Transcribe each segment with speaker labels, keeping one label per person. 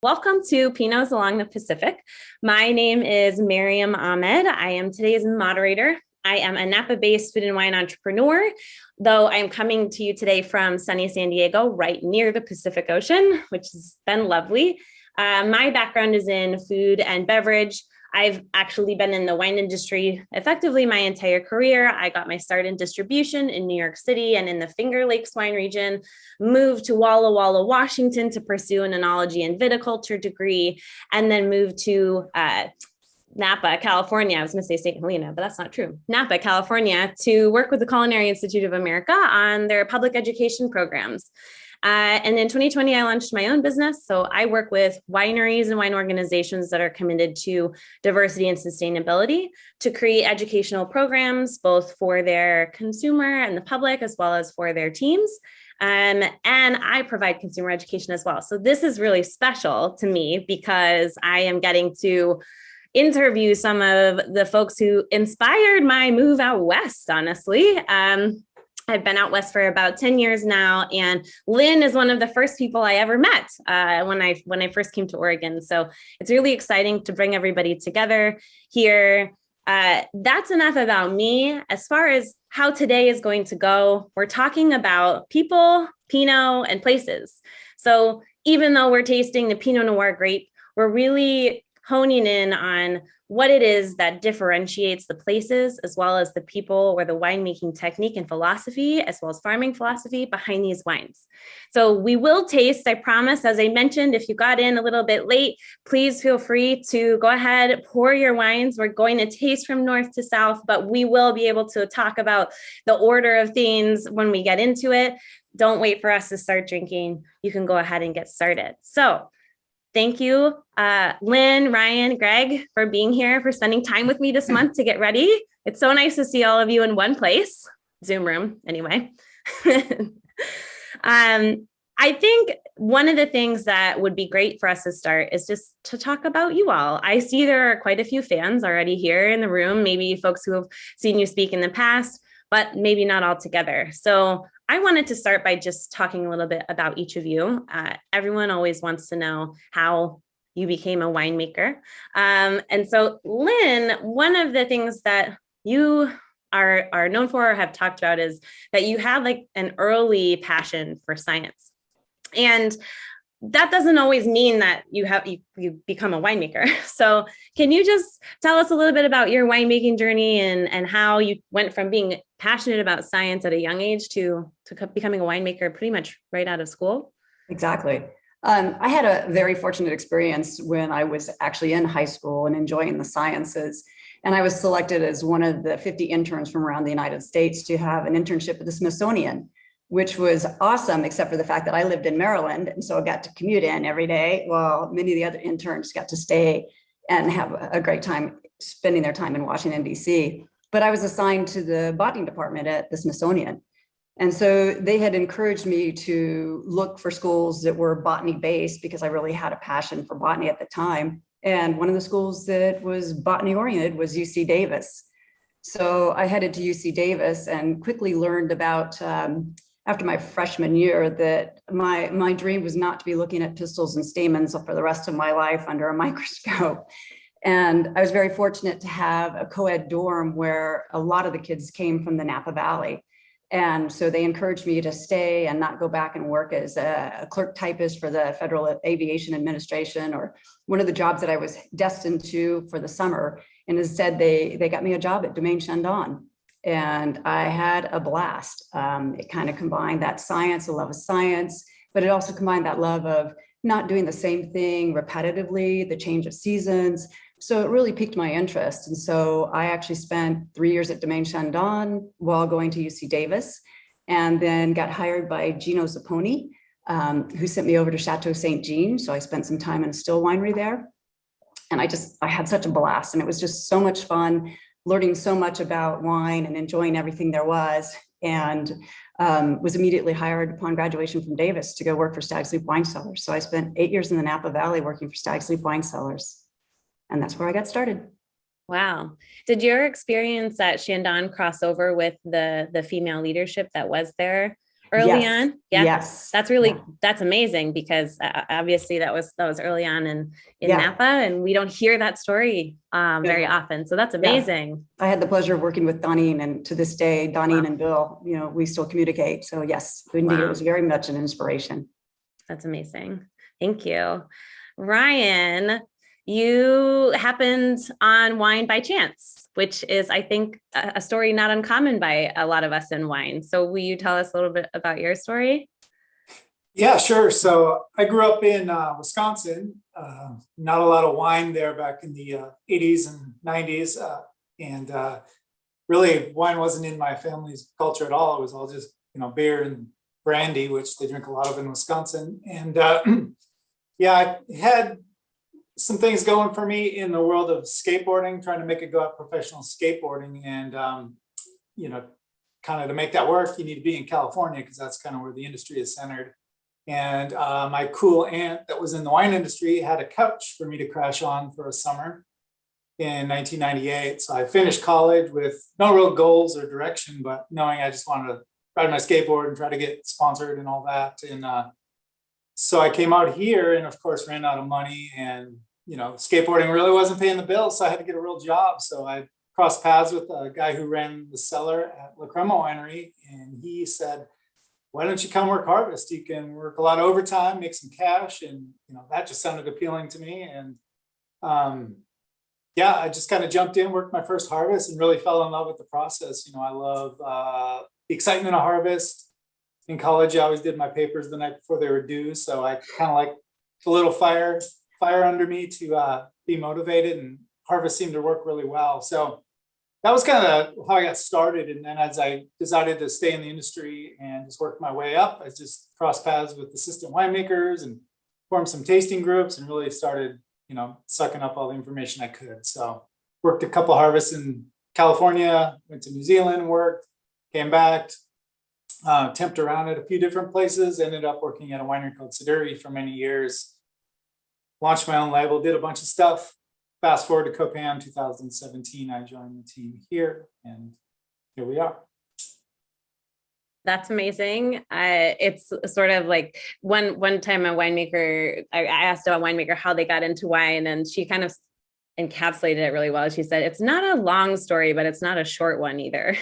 Speaker 1: Welcome to Pinots Along the Pacific. My name is Miriam Ahmed. I am today's moderator. I am a Napa-based food and wine entrepreneur, though I'm coming to you today from sunny San Diego, right near the Pacific Ocean, which has been lovely. My background is in food and beverage. I've actually been in the wine industry effectively my entire career. I got my start in distribution in New York City and in the Finger Lakes wine region, moved to Walla Walla, Washington to pursue an enology and viticulture degree, and then moved to Napa, California. I was going to say St. Helena, but that's not true. Napa, California, to work with the Culinary Institute of America on their public education programs. And in 2020, I launched my own business. So I work with wineries and wine organizations that are committed to diversity and sustainability to create educational programs, both for their consumer and the public, as well as for their teams. And I provide consumer education as well. So this is really special to me because I am getting to interview some of the folks who inspired my move out west, honestly. I've been out west for about 10 years now, and Lynn is one of the first people I ever met when I first came to Oregon. So it's really exciting to bring everybody together here. That's enough about me. As far as how today is going to go, we're talking about people, Pinot, and places. So even though we're tasting the Pinot Noir grape, we're really honing in on what it is that differentiates the places as well as the people or the winemaking technique and philosophy, as well as farming philosophy behind these wines. So we will taste, I promise. As I mentioned, if you got in a little bit late, please feel free to go ahead, pour your wines. We're going to taste from north to south, but we will be able to talk about the order of things when we get into it. Don't wait for us to start drinking. You can go ahead and get started. So thank you, Lynn, Ryan, Greg, for being here, for spending time with me this month to get ready. It's so nice to see all of you in one place, Zoom room, anyway. I think one of the things that would be great for us to start is just to talk about you all. I see there are quite a few fans already here in the room, maybe folks who have seen you speak in the past, but maybe not all together. So I wanted to start by just talking a little bit about each of you. Everyone always wants to know how you became a winemaker. And so Lynn, one of the things that you are known for or have talked about is that you had like an early passion for science. And that doesn't always mean that you become a winemaker. So can you just tell us a little bit about your winemaking journey and how you went from being passionate about science at a young age to becoming a winemaker pretty much right out of school?
Speaker 2: Exactly. I had a very fortunate experience when I was actually in high school and enjoying the sciences. And I was selected as one of the 50 interns from around the United States to have an internship at the Smithsonian, which was awesome, except for the fact that I lived in Maryland. And so I got to commute in every day, while many of the other interns got to stay and have a great time spending their time in Washington, D.C. But I was assigned to the botany department at the Smithsonian. And so they had encouraged me to look for schools that were botany based because I really had a passion for botany at the time. And one of the schools that was botany oriented was UC Davis. So I headed to UC Davis and quickly learned about after my freshman year that my dream was not to be looking at pistils and stamens for the rest of my life under a microscope. And I was very fortunate to have a co-ed dorm where a lot of the kids came from the Napa Valley. And so they encouraged me to stay and not go back and work as a clerk typist for the Federal Aviation Administration or one of the jobs that I was destined to for the summer. And instead, they got me a job at Domaine Chandon. And I had a blast. It kind of combined that science, a love of science, but it also combined that love of not doing the same thing repetitively, the change of seasons. So it really piqued my interest. And so I actually spent 3 years at Domaine Chandon while going to UC Davis, and then got hired by Gino Zapponi, who sent me over to Chateau St. Jean. So I spent some time in a still winery there. And I had such a blast, and it was just so much fun, learning so much about wine and enjoying everything there was, and was immediately hired upon graduation from Davis to go work for Stag's Leap Wine Cellars. So I spent 8 years in the Napa Valley working for Stag's Leap Wine Cellars, and that's where I got started.
Speaker 1: Wow. Did your experience at Chandon cross over with the female leadership that was there? early
Speaker 2: Yes.
Speaker 1: on. Yeah.
Speaker 2: Yes.
Speaker 1: That's
Speaker 2: Yeah.
Speaker 1: really, that's amazing because obviously that was early on in
Speaker 2: Yeah.
Speaker 1: Napa, and we don't hear that story very
Speaker 2: Yeah.
Speaker 1: often. So that's
Speaker 2: Yeah.
Speaker 1: amazing.
Speaker 2: I had the pleasure of working with Donnie, and to this day, Donnie and Bill, we still communicate. So yes, indeed, it
Speaker 1: Wow.
Speaker 2: was very much an inspiration.
Speaker 1: That's amazing. Thank you. Ryan, you happened on wine by chance, which is, I think, a story not uncommon by a lot of us in wine. So will you tell us a little bit about your story?
Speaker 3: Yeah, sure. So I grew up in Wisconsin. Not a lot of wine there back in the 80s and 90s. And really, wine wasn't in my family's culture at all. It was all just, beer and brandy, which they drink a lot of in Wisconsin. And yeah, I had some things going for me in the world of skateboarding, trying to make it go out professional skateboarding. And, kind of to make that work, you need to be in California because that's kind of where the industry is centered. And my cool aunt that was in the wine industry had a couch for me to crash on for a summer in 1998. So I finished college with no real goals or direction, but knowing I just wanted to ride my skateboard and try to get sponsored and all that. And so I came out here and, of course, ran out of money. And, skateboarding really wasn't paying the bills. So I had to get a real job. So I crossed paths with a guy who ran the cellar at La Crema Winery. And he said, why don't you come work harvest? You can work a lot of overtime, make some cash. And, that just sounded appealing to me. And yeah, I just kind of jumped in, worked my first harvest and really fell in love with the process. I love the excitement of harvest. In college, I always did my papers the night before they were due. So I kind of like a little fire under me to be motivated, and harvest seemed to work really well. So that was kind of how I got started. And then as I decided to stay in the industry and just work my way up, I just crossed paths with assistant winemakers and formed some tasting groups and really started, sucking up all the information I could. So worked a couple harvests in California, went to New Zealand, worked, came back, temped around at a few different places, ended up working at a winery called Siduri for many years, launched my own label, did a bunch of stuff. Fast forward to Copan 2017, I joined the team here, and here we are.
Speaker 1: That's amazing. It's sort of like one time a winemaker, I asked a winemaker how they got into wine, and she kind of encapsulated it really well. She said, it's not a long story, but it's not a short one either.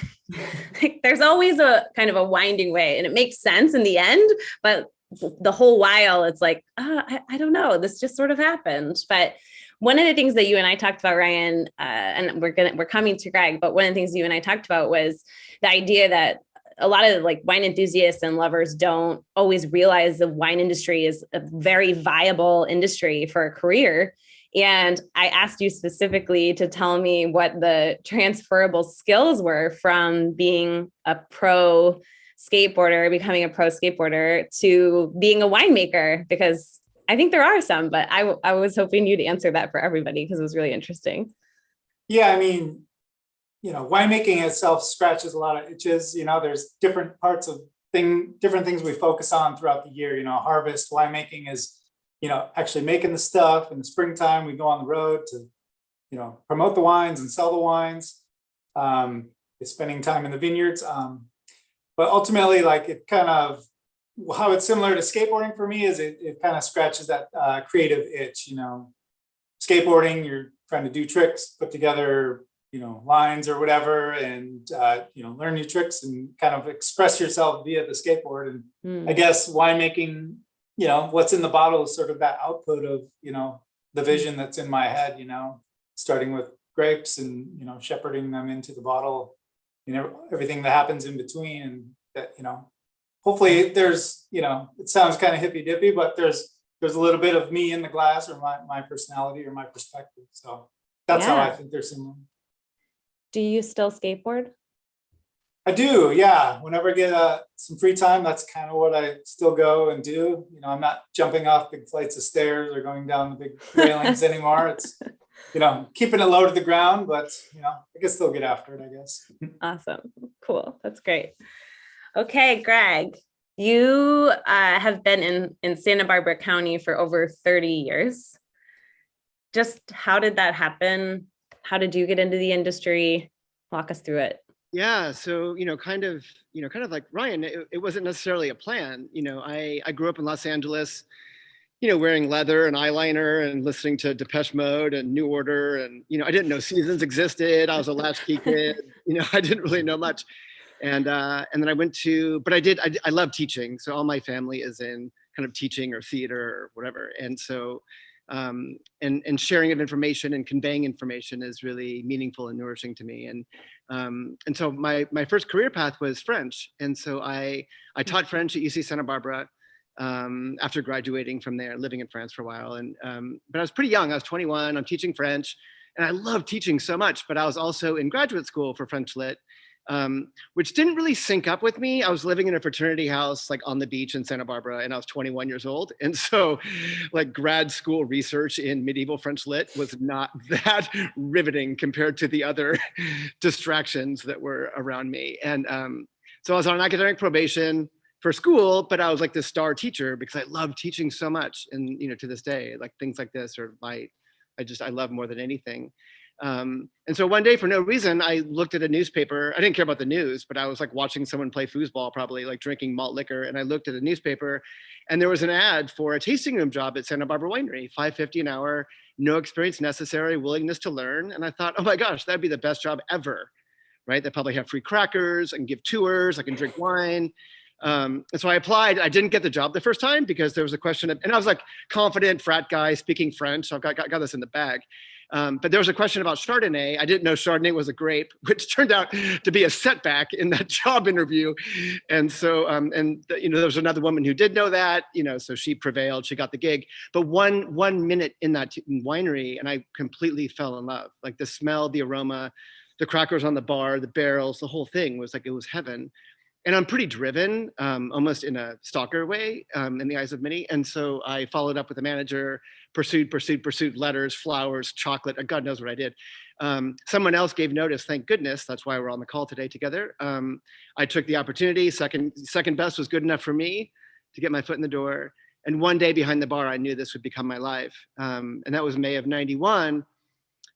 Speaker 1: Like, there's always a kind of a winding way, and it makes sense in the end, but the whole while it's like, I don't know, this just sort of happened. But one of the things that you and I talked about, Ryan, and we're coming to Greg, but one of the things you and I talked about was the idea that a lot of like wine enthusiasts and lovers don't always realize the wine industry is a very viable industry for a career. And I asked you specifically to tell me what the transferable skills were from being a pro skateboarder, becoming a pro skateboarder, to being a winemaker, because I think there are some, but I was hoping you'd answer that for everybody because it was really interesting.
Speaker 3: Yeah, I mean, winemaking itself scratches a lot of itches. There's different parts of different things we focus on throughout the year. Harvest, winemaking is, actually making the stuff. In the springtime, we go on the road to, promote the wines and sell the wines. Spending time in the vineyards. But ultimately, like, it kind of, how it's similar to skateboarding for me is it kind of scratches that creative itch. Skateboarding, you're trying to do tricks, put together, lines or whatever, and learn new tricks and kind of express yourself via the skateboard. And I guess winemaking, what's in the bottle is sort of that output of the vision that's in my head. Starting with grapes and shepherding them into the bottle, everything that happens in between, and that hopefully there's it sounds kind of hippy dippy, but there's a little bit of me in the glass, or my personality or my perspective. So that's how I think they're similar.
Speaker 1: Do you still skateboard?
Speaker 3: I do, yeah. Whenever I get some free time, that's kind of what I still go and do. I'm not jumping off big flights of stairs or going down the big railings anymore. It's, keeping it low to the ground, but, I can still get after it, I guess.
Speaker 1: Awesome. Cool. That's great. Okay, Greg, you have been in Santa Barbara County for over 30 years. Just how did that happen? How did you get into the industry? Walk us through it.
Speaker 4: Yeah, so kind of like Ryan, it wasn't necessarily a plan. I grew up in Los Angeles, wearing leather and eyeliner and listening to Depeche Mode and New Order, and I didn't know seasons existed. I was a latchkey kid. I didn't really know much, and then I went to, but I love teaching. So all my family is in kind of teaching or theater or whatever, and so and sharing of information and conveying information is really meaningful and nourishing to me. And so my first career path was French, and so I taught French at UC Santa Barbara after graduating from there, living in France for a while. And but I was pretty young. I was 21. I'm teaching French, and I loved teaching so much. But I was also in graduate school for French Lit, which didn't really sync up with me. I was living in a fraternity house, like on the beach in Santa Barbara, and I was 21 years old. And so like grad school research in medieval French Lit was not that riveting compared to the other distractions that were around me. And so I was on academic probation for school, but I was like the star teacher because I love teaching so much. And, to this day, like things like this I love more than anything. And so one day, for no reason, I looked at a newspaper. I didn't care about the news, but I was like watching someone play foosball, probably like drinking malt liquor. And I looked at a newspaper, and there was an ad for a tasting room job at Santa Barbara Winery, $5.50 an hour, no experience necessary, willingness to learn. And I thought, oh my gosh, that'd be the best job ever, right? They probably have free crackers, I can give tours, I can drink wine. And so I applied. I didn't get the job the first time because there was a question and I was like confident frat guy speaking French. So I've got this in the bag. But there was a question about Chardonnay. I didn't know Chardonnay was a grape, which turned out to be a setback in that job interview. And so, there was another woman who did know that, so she prevailed, she got the gig. But one minute in that winery, and I completely fell in love. Like the smell, the aroma, the crackers on the bar, the barrels, the whole thing was like, it was heaven. And I'm pretty driven, almost in a stalker way, in the eyes of many. And so I followed up with the manager, pursued letters, flowers, chocolate, God knows what I did. Someone else gave notice, thank goodness. That's why we're on the call today together. I took the opportunity. Second best was good enough for me to get my foot in the door. And one day behind the bar, I knew this would become my life. And that was May of '91.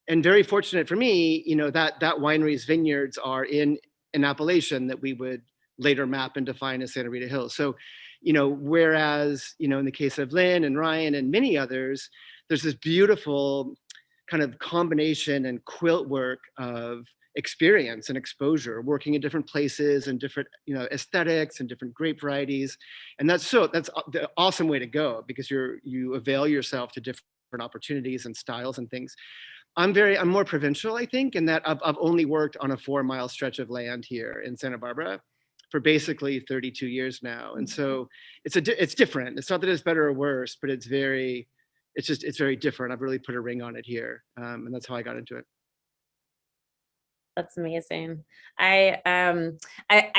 Speaker 4: And very fortunate for me, that winery's vineyards are in an appellation that we would later map and define as Santa Rita Hills. So, whereas, in the case of Lynn and Ryan and many others, there's this beautiful kind of combination and quilt work of experience and exposure, working in different places and different, aesthetics and different grape varieties. And that's the awesome way to go because you avail yourself to different opportunities and styles and things. I'm more provincial, I think, in that I've only worked on a 4-mile stretch of land here in Santa Barbara for basically 32 years now. And so it's different. It's not that it's better or worse, but it's very different. I've really put a ring on it here. And that's how I got into it.
Speaker 1: That's amazing. I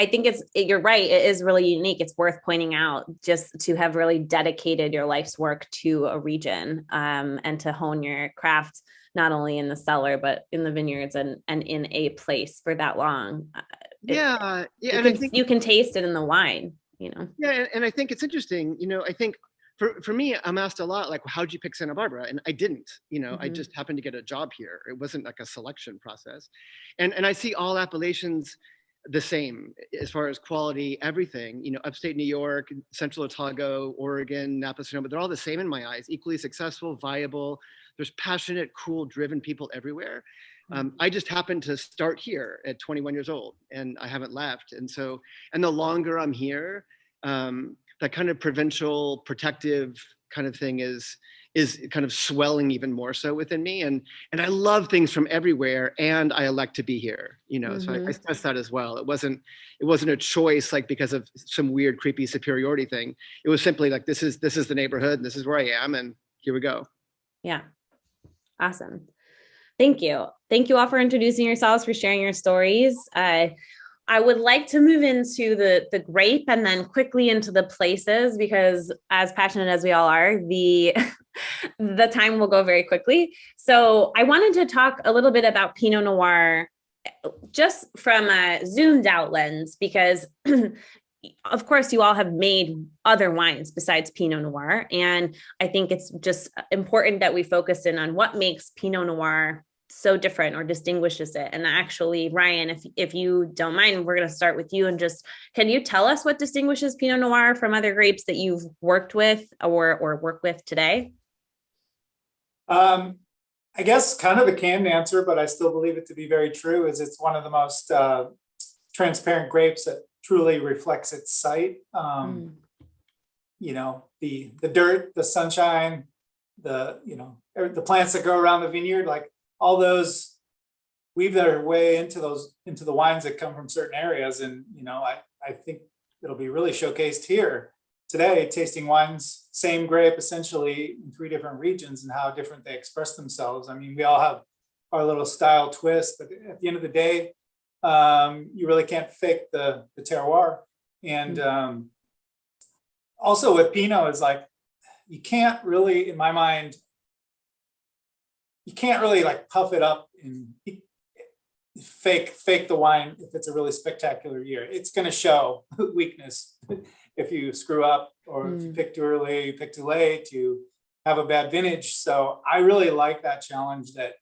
Speaker 1: think you're right. It is really unique. It's worth pointing out just to have really dedicated your life's work to a region, and to hone your craft, not only in the cellar, but in the vineyards and in a place for that long.
Speaker 4: I think
Speaker 1: you can taste it in the wine,
Speaker 4: Yeah. And I think it's interesting, I think for me, I'm asked a lot, like, how'd you pick Santa Barbara? And I didn't, I just happened to get a job here. It wasn't like a selection process. And I see all appellations the same as far as quality, everything, upstate New York, Central Otago, Oregon, Napa, Sonoma, they're all the same in my eyes, equally successful, viable. There's passionate, cool, driven people everywhere. I just happened to start here at 21 years old and I haven't left. And the longer I'm here, that kind of provincial protective kind of thing is kind of swelling even more so within me. And I love things from everywhere and I elect to be here, so I stress that as well. It wasn't a choice, like because of some weird, creepy superiority thing. It was simply like, this is the neighborhood and this is where I am. And here we go.
Speaker 1: Yeah. Awesome. Thank you. Thank you all for introducing yourselves, for sharing your stories. I would like to move into the grape and then quickly into the places, because as passionate as we all are, the time will go very quickly. So I wanted to talk a little bit about Pinot Noir, just from a zoomed out lens, because of course you all have made other wines besides Pinot Noir. And I think it's just important that we focus in on what makes Pinot Noir so different or distinguishes it? And actually, Ryan, if you don't mind, we're going to start with you and just, can you tell us what distinguishes Pinot Noir from other grapes that you've worked with or work with today?
Speaker 3: I guess kind of the canned answer, but I still believe it to be very true, is it's one of the most transparent grapes that truly reflects its site. You know, the dirt, the sunshine, the plants that grow around the vineyard, like all those weave their way into the wines that come from certain areas. And, I think it'll be really showcased here today, tasting wines, same grape, essentially in 3 different regions, and how different they express themselves. I mean, we all have our little style twist, but at the end of the day, you really can't fake the terroir. And also with Pinot is like, you can't really, in my mind, you can't really like puff it up and fake the wine if it's a really spectacular year. It's going to show weakness if you screw up, or if you pick too early, you pick too late, you have a bad vintage. So I really like that challenge that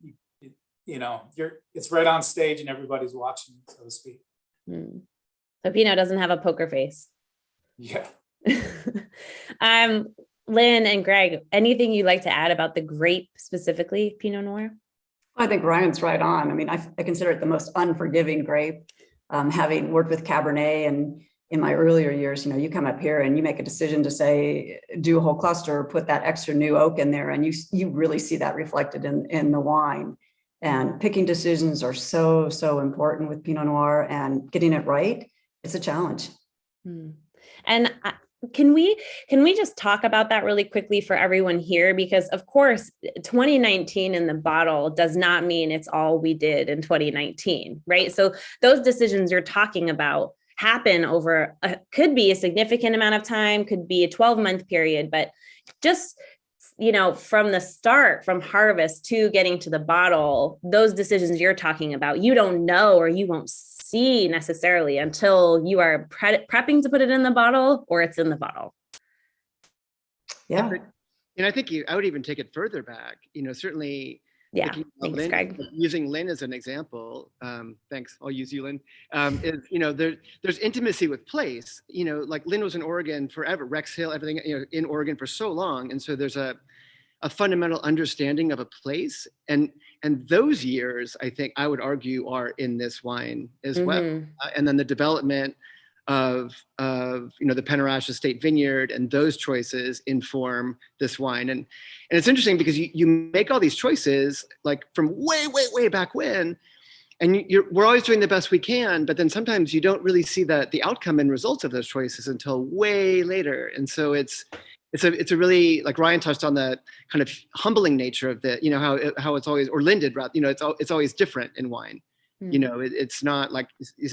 Speaker 3: it's right on stage and everybody's watching, so to speak.
Speaker 1: So Pinot doesn't have a poker face.
Speaker 3: Yeah.
Speaker 1: Lynn and Greg, anything you'd like to add about the grape, specifically Pinot Noir?
Speaker 2: I think Ryan's right on. I mean, I consider it the most unforgiving grape. Having worked with Cabernet and in my earlier years, you come up here and you make a decision to say, do a whole cluster, put that extra new oak in there, and you really see that reflected in the wine. And picking decisions are so, so important with Pinot Noir, and getting it right, it's a challenge.
Speaker 1: And can we just talk about that really quickly for everyone here? Because of course, 2019 in the bottle does not mean it's all we did in 2019, right? So those decisions you're talking about happen over, could be a significant amount of time, could be a 12-month period, but just, from the start, from harvest to getting to the bottle, those decisions you're talking about, you don't know, or you won't see necessarily until you are prepping to put it in the bottle or it's in the bottle.
Speaker 2: Yeah.
Speaker 4: And I think I would even take it further back, certainly.
Speaker 1: Yeah, thanks,
Speaker 4: Lynn,
Speaker 1: Greg.
Speaker 4: Using Lynn as an example, thanks, I'll use you, Lynn, there's intimacy with place, like Lynn was in Oregon forever, Rex Hill, everything, in Oregon for so long. And so there's a fundamental understanding of a place. And those years, I think I would argue, are in this wine as well. And then the development of the Penarash Estate Vineyard and those choices inform this wine. And it's interesting because you make all these choices like from way back when, and we're always doing the best we can, but then sometimes you don't really see the outcome and results of those choices until way later. And so it's a really, like Ryan touched on, the kind of humbling nature of how it's always, or Lynn did, rather, it's always different in wine. It's not like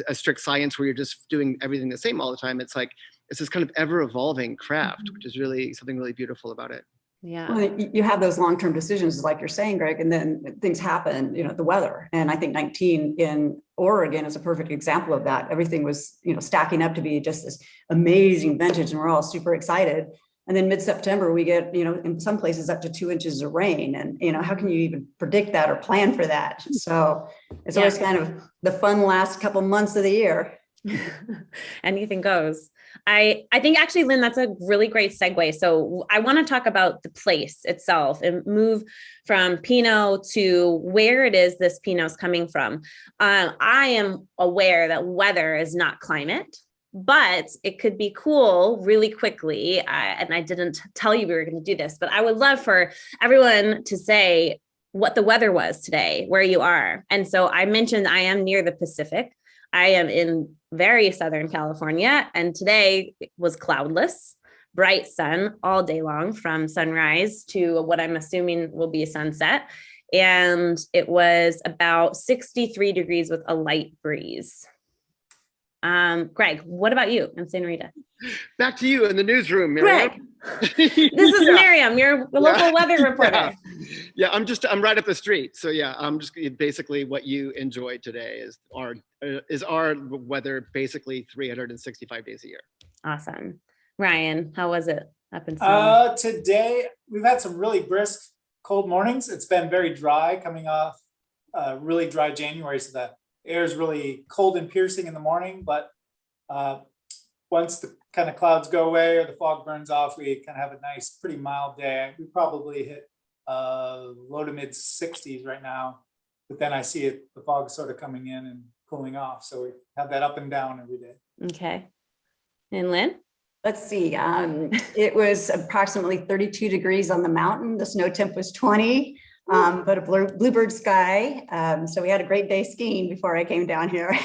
Speaker 4: a strict science where you're just doing everything the same all the time. It's like, it's this kind of ever evolving craft, which is really something really beautiful about it.
Speaker 1: Yeah.
Speaker 2: Well, you have those long-term decisions, like you're saying, Greg, and then things happen, the weather. And I think 19 in Oregon is a perfect example of that. Everything was, stacking up to be just this amazing vintage, and we're all super excited. And then mid-September, we get, in some places up to 2 inches of rain. And, how can you even predict that or plan for that? So it's always kind of the fun last couple months of the year.
Speaker 1: Anything goes. I think actually, Lynn, that's a really great segue. So I want to talk about the place itself and move from Pinot to where it is this Pinot's coming from. I am aware that weather is not climate, but it could be cool really quickly. And I didn't tell you we were going to do this, but I would love for everyone to say what the weather was today, where you are. And so I mentioned I am near the Pacific. I am in very Southern California, and today was cloudless, bright sun all day long from sunrise to what I'm assuming will be a sunset. And it was about 63 degrees with a light breeze. Greg, what about you in Santa Rita?
Speaker 4: Back to you in the newsroom, Miriam.
Speaker 1: Greg, this is Miriam, your local weather reporter.
Speaker 4: Yeah, I'm right up the street. So yeah, I'm just basically what you enjoyed today is our weather, basically 365 days a year.
Speaker 1: Awesome. Ryan, how was it up in Santa?
Speaker 3: Today we've had some really brisk cold mornings. It's been very dry coming off really dry January, so the air is really cold and piercing in the morning, but once the kind of clouds go away or the fog burns off, we kind of have a nice, pretty mild day. We probably hit low to mid 60s right now, but then I see the fog sort of coming in and cooling off. So we have that up and down every day.
Speaker 1: Okay. And Lynn?
Speaker 2: Let's see. It was approximately 32 degrees on the mountain. The snow temp was 20, but a bluebird sky. So we had a great day skiing before I came down here.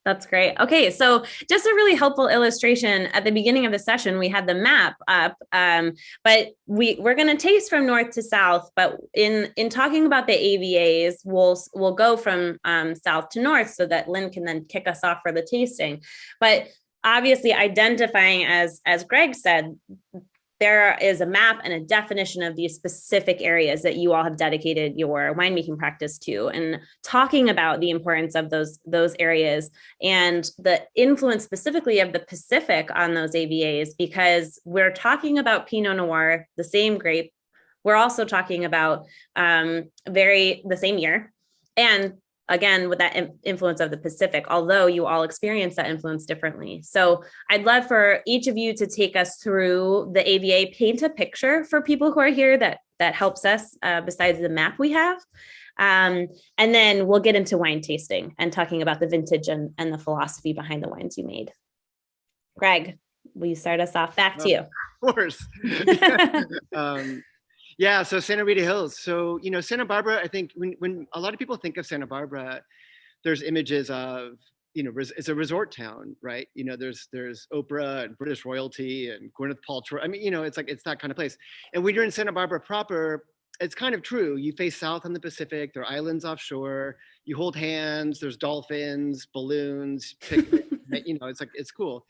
Speaker 1: That's great. Okay, so just a really helpful illustration. At the beginning of the session, we had the map up, but we're going to taste from north to south. But in talking about the AVAs, we'll go from south to north so that Lynn can then kick us off for the tasting. But obviously, identifying as Greg said, there is a map and a definition of these specific areas that you all have dedicated your winemaking practice to, and talking about the importance of those areas and the influence specifically of the Pacific on those AVAs, because we're talking about Pinot Noir, the same grape. We're also talking about the same year. And again, with that influence of the Pacific, although you all experience that influence differently. So I'd love for each of you to take us through the AVA, paint a picture for people who are here that helps us besides the map we have. And then we'll get into wine tasting and talking about the vintage and the philosophy behind the wines you made. Greg, will you start us off? Back to you.
Speaker 4: Of course. Yeah, so Santa Rita Hills. So, Santa Barbara, I think when a lot of people think of Santa Barbara, there's images of, it's a resort town, right? There's Oprah and British royalty and Gwyneth Paltrow. I mean, it's that kind of place. And when you're in Santa Barbara proper, it's kind of true. You face south on the Pacific, there are islands offshore, you hold hands, there's dolphins, balloons, it's cool.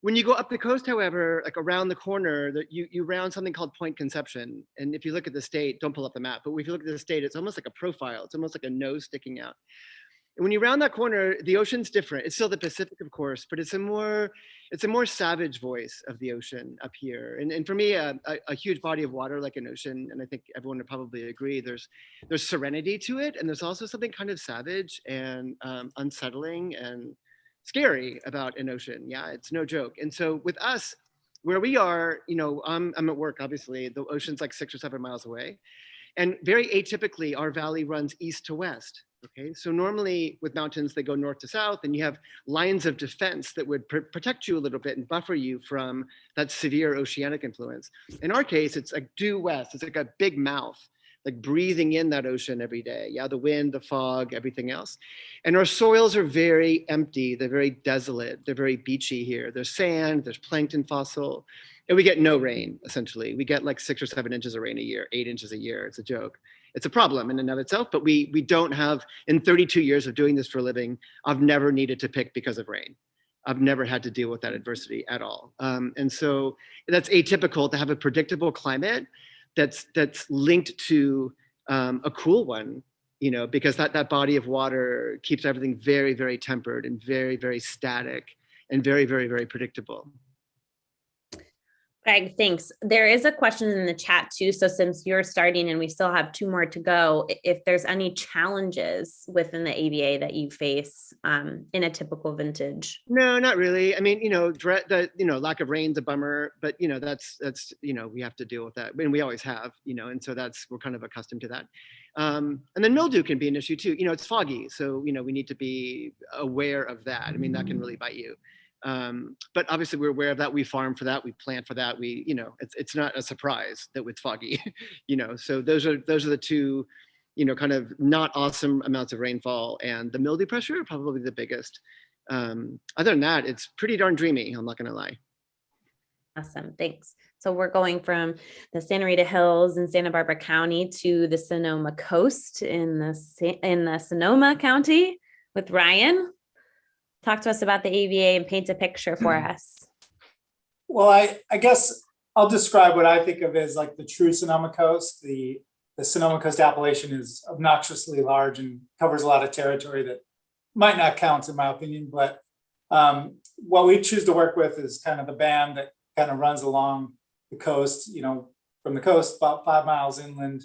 Speaker 4: When you go up the coast, however, like around the corner, you round something called Point Conception. And if you look at the state, don't pull up the map, but if you look at the state, it's almost like a profile. It's almost like a nose sticking out. And when you round that corner, the ocean's different. It's still the Pacific, of course, but it's a more savage voice of the ocean up here. And for me, a huge body of water like an ocean, and I think everyone would probably agree, there's serenity to it, and there's also something kind of savage and unsettling and scary about an ocean. Yeah, it's no joke. And so with us, where we are, I'm at work, obviously, the ocean's like 6 or 7 miles away. And very atypically, our valley runs east to west. Okay, so normally with mountains, they go north to south, and you have lines of defense that would protect you a little bit and buffer you from that severe oceanic influence. In our case, it's like due west. It's like a big mouth, like breathing in that ocean every day. Yeah, the wind, the fog, everything else. And our soils are very empty. They're very desolate. They're very beachy here. There's sand, there's plankton fossil, and we get no rain, essentially. We get like 6 or 7 inches of rain a year, 8 inches a year. It's a joke. It's a problem in and of itself, but we don't have, in 32 years of doing this for a living, I've never needed to pick because of rain. I've never had to deal with that adversity at all. And so that's atypical to have a predictable climate that's linked to a cool one, because that body of water keeps everything very, very tempered and very, very static and very, very, very predictable.
Speaker 1: Greg, thanks. There is a question in the chat too. So since you're starting and we still have 2 more to go, if there's any challenges within the AVA that you face in a typical vintage?
Speaker 4: No, not really. I mean, the lack of rain's a bummer, but that's we have to deal with that, and we always have, and so we're kind of accustomed to that. And then mildew can be an issue too. It's foggy, so we need to be aware of that. I mean, that can really bite you. But obviously we're aware of that. We farm for that. We plant for that. It's not a surprise that it's foggy, so those are the 2, kind of not awesome amounts of rainfall, and the mildew pressure are probably the biggest. Other than that, it's pretty darn dreamy. I'm not going to lie.
Speaker 1: Awesome. Thanks. So we're going from the Santa Rita Hills in Santa Barbara County to the Sonoma Coast in the Sonoma County with Ryan. Talk to us about the AVA and paint a picture for us.
Speaker 3: Well, I guess I'll describe what I think of as like the true Sonoma Coast. The Sonoma Coast appellation is obnoxiously large and covers a lot of territory that might not count in my opinion, but what we choose to work with is kind of the band that kind of runs along the coast, from the coast about 5 miles inland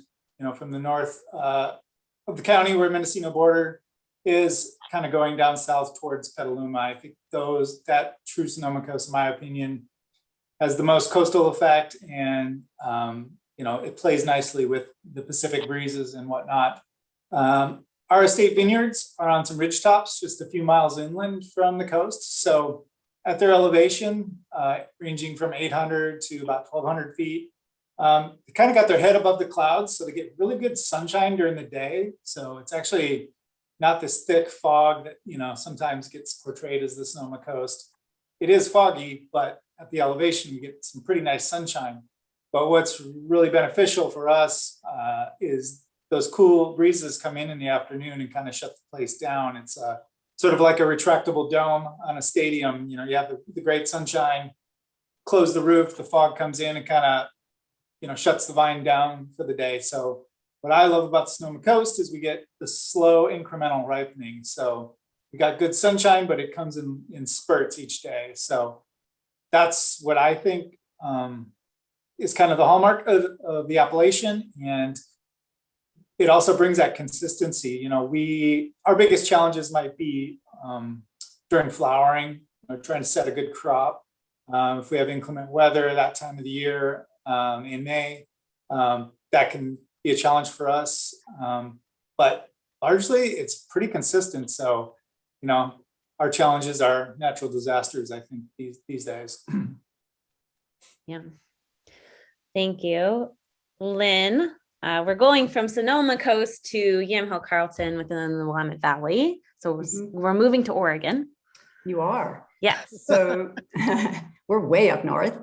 Speaker 3: from the north of the county where Mendocino border is, kind of going down south towards Petaluma. I think that true Sonoma coast, in my opinion, has the most coastal effect, and it plays nicely with the Pacific breezes and whatnot. Our estate vineyards are on some ridge tops just a few miles inland from the coast. So at their elevation, ranging from 800 to about 1,200 feet, they kind of got their head above the clouds, so they get really good sunshine during the day. So it's actually not this thick fog that sometimes gets portrayed as the Sonoma coast. It is foggy, but at the elevation, you get some pretty nice sunshine. But what's really beneficial for us is those cool breezes come in the afternoon and kind of shut the place down. It's sort of like a retractable dome on a stadium. You have the great sunshine, close the roof, the fog comes in and kind of, shuts the vine down for the day. So what I love about the Sonoma coast is we get the slow incremental ripening. So we got good sunshine, but it comes in spurts each day. So that's what I think is kind of the hallmark of the appellation. And it also brings that consistency. Our biggest challenges might be during flowering, trying to set a good crop. If we have inclement weather that time of the year in May, that can be a challenge for us. But largely it's pretty consistent. So, our challenges are natural disasters, I think, these days.
Speaker 1: Yeah. Thank you. Lynn, we're going from Sonoma coast to Yamhill Carlton within the Willamette Valley. So we're moving to Oregon.
Speaker 2: You are.
Speaker 1: Yes.
Speaker 2: So we're way up north.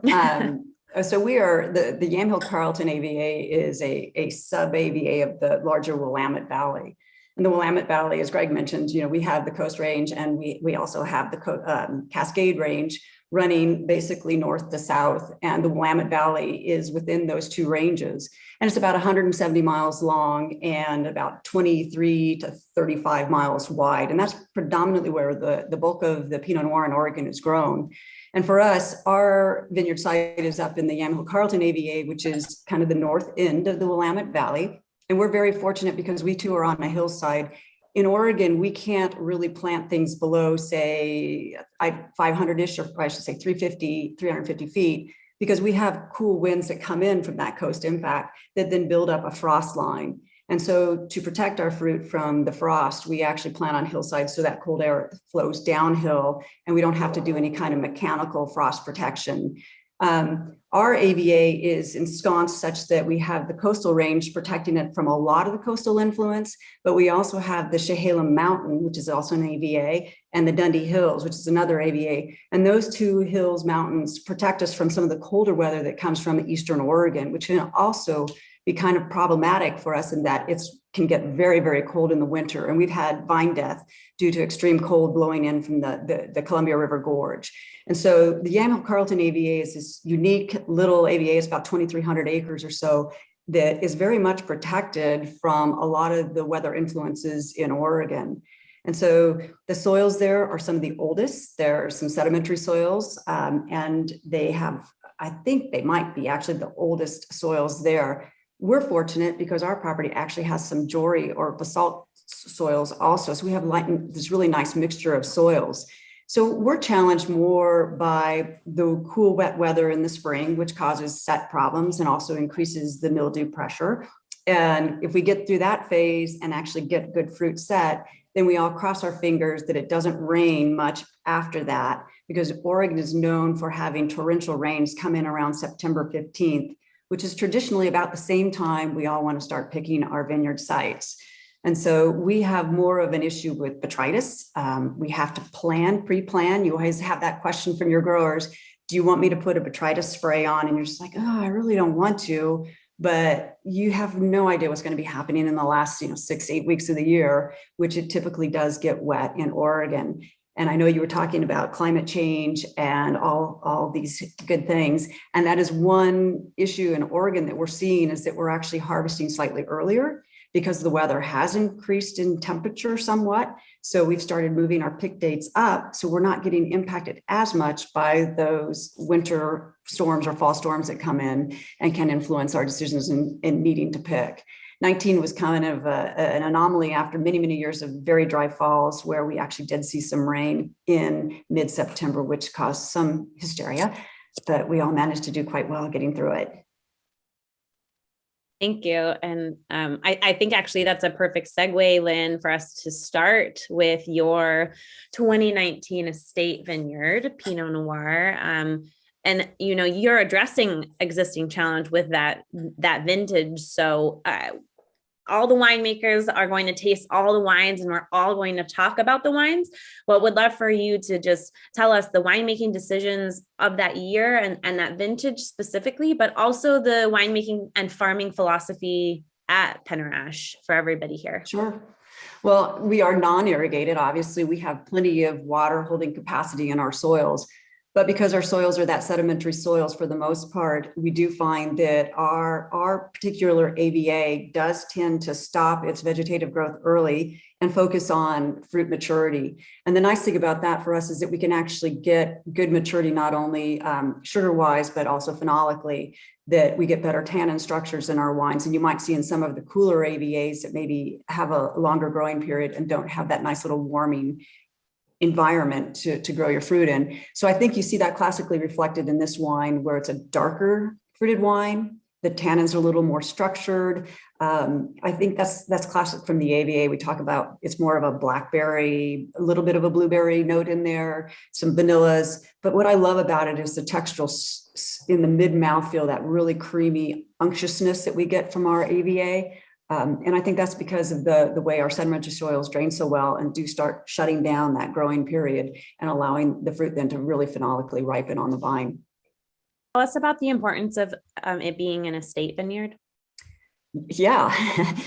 Speaker 2: So we are, the Yamhill Carlton AVA is a sub AVA of the larger Willamette Valley. And the Willamette Valley, as Greg mentioned, we have the Coast Range, and we also have the Cascade Range running basically north to south. And the Willamette Valley is within those two ranges. And it's about 170 miles long and about 23 to 35 miles wide. And that's predominantly where the bulk of the Pinot Noir in Oregon is grown. And for us, our vineyard site is up in the Yamhill Carlton AVA, which is kind of the north end of the Willamette Valley. And we're very fortunate because we too are on a hillside. In Oregon, we can't really plant things below, say, 500-ish, or I should say 350 feet, because we have cool winds that come in from that coast impact that then build up a frost line. And so to protect our fruit from the frost, we actually plant on hillsides so that cold air flows downhill and we don't have to do any kind of mechanical frost protection. Our AVA is ensconced such that we have the coastal range protecting it from a lot of the coastal influence, but we also have the Chehalem Mountain, which is also an AVA, and the Dundee Hills, which is another AVA. And those two hills, mountains, protect us from some of the colder weather that comes from eastern Oregon, which can also be kind of problematic for us in that it can get very, very cold in the winter. And we've had vine death due to extreme cold blowing in from the Columbia River Gorge. And so the Yamhill Carlton AVA is this unique little AVA. It's about 2,300 acres or so that is very much protected from a lot of the weather influences in Oregon. And so the soils there are some of the oldest. There are some sedimentary soils, and they have, I think they might be actually the oldest soils there. We're fortunate because our property actually has some jori or basalt soils also. So we have this really nice mixture of soils. So we're challenged more by the cool, wet weather in the spring, which causes set problems and also increases the mildew pressure. And if we get through that phase and actually get good fruit set, then we all cross our fingers that it doesn't rain much after that, because Oregon is known for having torrential rains come in around September 15th, which is traditionally about the same time we all want to start picking our vineyard sites. And so we have more of an issue with botrytis. We have to pre-plan. You always have that question from your growers. Do you want me to put a botrytis spray on? And you're just like, oh, I really don't want to, but you have no idea what's going to be happening in the last 6-8 weeks of the year, which it typically does get wet in Oregon. And I know you were talking about climate change and all these good things. And that is one issue in Oregon that we're seeing, is that we're actually harvesting slightly earlier because the weather has increased in temperature somewhat. So we've started moving our pick dates up. So we're not getting impacted as much by those winter storms or fall storms that come in and can influence our decisions in needing to pick. 19 was kind of an anomaly after many, many years of very dry falls, where we actually did see some rain in mid-September, which caused some hysteria, but we all managed to do quite well getting through it.
Speaker 1: Thank you. And I think actually that's a perfect segue, Lynn, for us to start with your 2019 estate vineyard, Pinot Noir. And you're addressing existing challenge with that vintage. So all the winemakers are going to taste all the wines, and we're all going to talk about the wines. But would love for you to just tell us the winemaking decisions of that year and that vintage specifically, but also the winemaking and farming philosophy at Penner-Ash for everybody here.
Speaker 2: Sure. Well, we are non-irrigated. Obviously, we have plenty of water holding capacity in our soils. But because our soils are that sedimentary soils for the most part, we do find that our particular AVA does tend to stop its vegetative growth early and focus on fruit maturity. And the nice thing about that for us is that we can actually get good maturity, not only sugar-wise, but also phenolically, that we get better tannin structures in our wines. And you might see in some of the cooler AVAs that maybe have a longer growing period and don't have that nice little warming environment to grow your fruit in. So I think you see that classically reflected in this wine, where it's a darker fruited wine. The tannins are a little more structured. I think that's classic from the AVA. We talk about it's more of a blackberry, a little bit of a blueberry note in there, some vanillas. But what I love about it is the textural in the mid mouthfeel, that really creamy unctuousness that we get from our AVA. And I think that's because of the way our sedimentary soils drain so well and do start shutting down that growing period and allowing the fruit then to really phenolically ripen on the vine.
Speaker 1: Tell us about the importance of it being an estate vineyard.
Speaker 2: Yeah,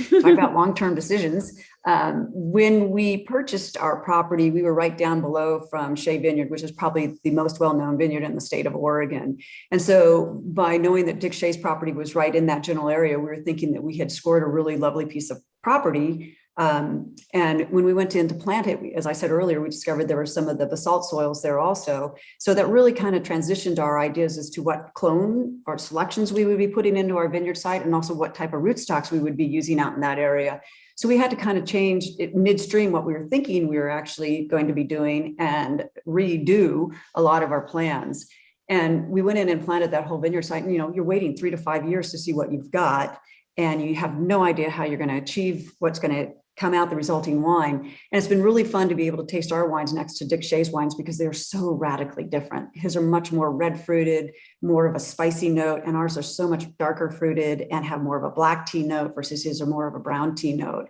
Speaker 2: talk about long-term decisions. When we purchased our property, we were right down below from Shea Vineyard, which is probably the most well-known vineyard in the state of Oregon. And so by knowing that Dick Shea's property was right in that general area, we were thinking that we had scored a really lovely piece of property. And when we went in to plant it, as I said earlier, we discovered there were some of the basalt soils there also. So that really kind of transitioned our ideas as to what clone or selections we would be putting into our vineyard site, and also what type of rootstocks we would be using out in that area. So we had to kind of change it midstream what we were thinking we were actually going to be doing and redo a lot of our plans. And we went in and planted that whole vineyard site. And, you're waiting 3 to 5 years to see what you've got, and you have no idea how you're going to achieve what's going to come out the resulting wine. And it's been really fun to be able to taste our wines next to Dick Shea's wines, because they're so radically different. His are much more red fruited, more of a spicy note, and ours are so much darker fruited and have more of a black tea note, versus his are more of a brown tea note.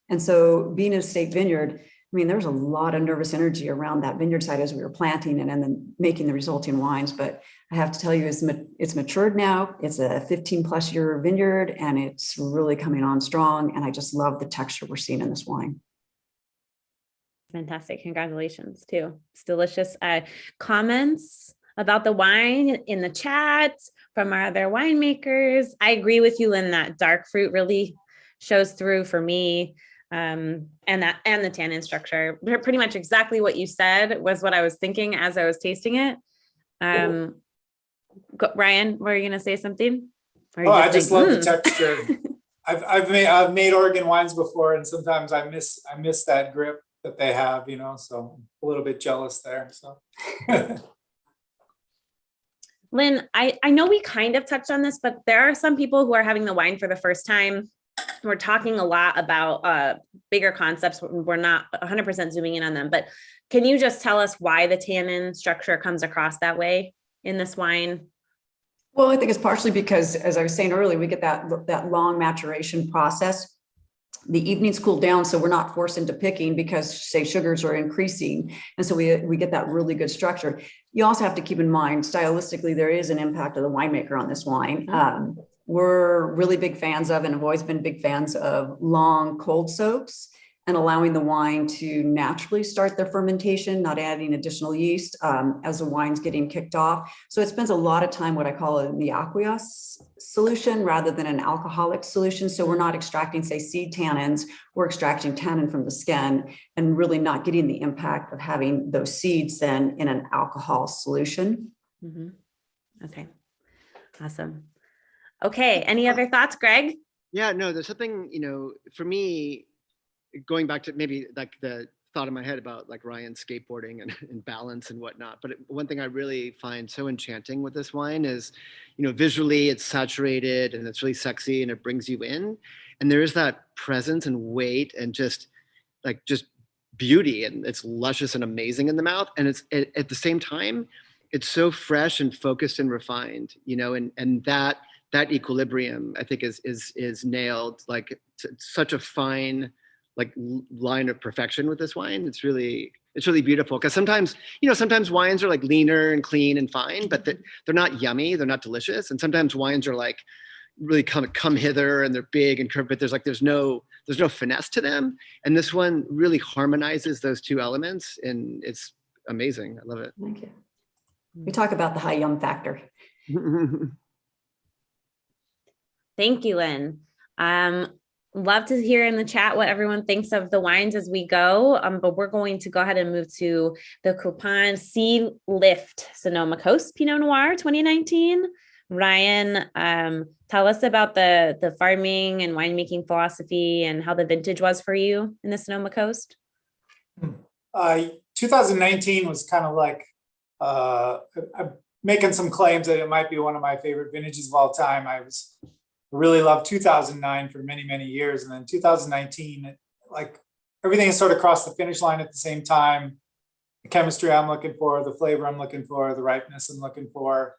Speaker 2: And so being an estate vineyard, there's a lot of nervous energy around that vineyard site as we were planting and then making the resulting wines. But I have to tell you, it's matured now. It's a 15 plus year vineyard, and it's really coming on strong. And I just love the texture we're seeing in this wine.
Speaker 1: Fantastic. Congratulations too. It's delicious. Comments about the wine in the chat from our other winemakers. I agree with you, Lynn, that dark fruit really shows through for me. And the tannin structure, pretty much exactly what you said was what I was thinking as I was tasting it. Ryan, were you going to say something?
Speaker 3: I just love the texture. I've made Oregon wines before, and sometimes I miss that grip that they have, so I'm a little bit jealous there. So
Speaker 1: Lynn, I know we kind of touched on this, but there are some people who are having the wine for the first time. We're talking a lot about bigger concepts. We're not 100% zooming in on them, but can you just tell us why the tannin structure comes across that way in this wine?
Speaker 2: Well, I think it's partially because, as I was saying earlier, we get that long maturation process. The evenings cool down, so we're not forced into picking because, say, sugars are increasing. And so we get that really good structure. You also have to keep in mind, stylistically, there is an impact of the winemaker on this wine. Mm-hmm. We're really big fans of, and have always been big fans of, long cold soaks and allowing the wine to naturally start their fermentation, not adding additional yeast as the wine's getting kicked off. So it spends a lot of time, what I call in the aqueous solution rather than an alcoholic solution. So we're not extracting, say, seed tannins, we're extracting tannin from the skin and really not getting the impact of having those seeds then in an alcohol solution.
Speaker 1: Mm-hmm. Okay, awesome. Okay, any other thoughts, Greg?
Speaker 4: Yeah, no, there's something, for me, going back to maybe like the thought in my head about like Ryan skateboarding and balance and whatnot. But one thing I really find so enchanting with this wine is, visually it's saturated and it's really sexy and it brings you in. And there is that presence and weight and just beauty, and it's luscious and amazing in the mouth. And at the same time, it's so fresh and focused and refined, and that equilibrium, I think, is nailed, like such a fine line of perfection with this wine. It's really beautiful, because sometimes wines are like leaner and clean and fine, but they're not yummy, they're not delicious. And sometimes wines are like really come hither and they're big and curved, but there's no finesse to them. And this one really harmonizes those two elements, and it's amazing. I love it.
Speaker 2: Thank you. We talk about the high yum factor.
Speaker 1: Thank you, Lynn. Love to hear in the chat what everyone thinks of the wines as we go. But we're going to go ahead and move to the Coupon Sea Lift Sonoma Coast Pinot Noir 2019. Ryan, tell us about the farming and winemaking philosophy and how the vintage was for you in the Sonoma Coast.
Speaker 3: 2019 was kind of like, I'm making some claims that it might be one of my favorite vintages of all time. I really loved 2009 for many, many years. And then 2019, like everything sort of crossed the finish line at the same time. The chemistry I'm looking for, the flavor I'm looking for, the ripeness I'm looking for.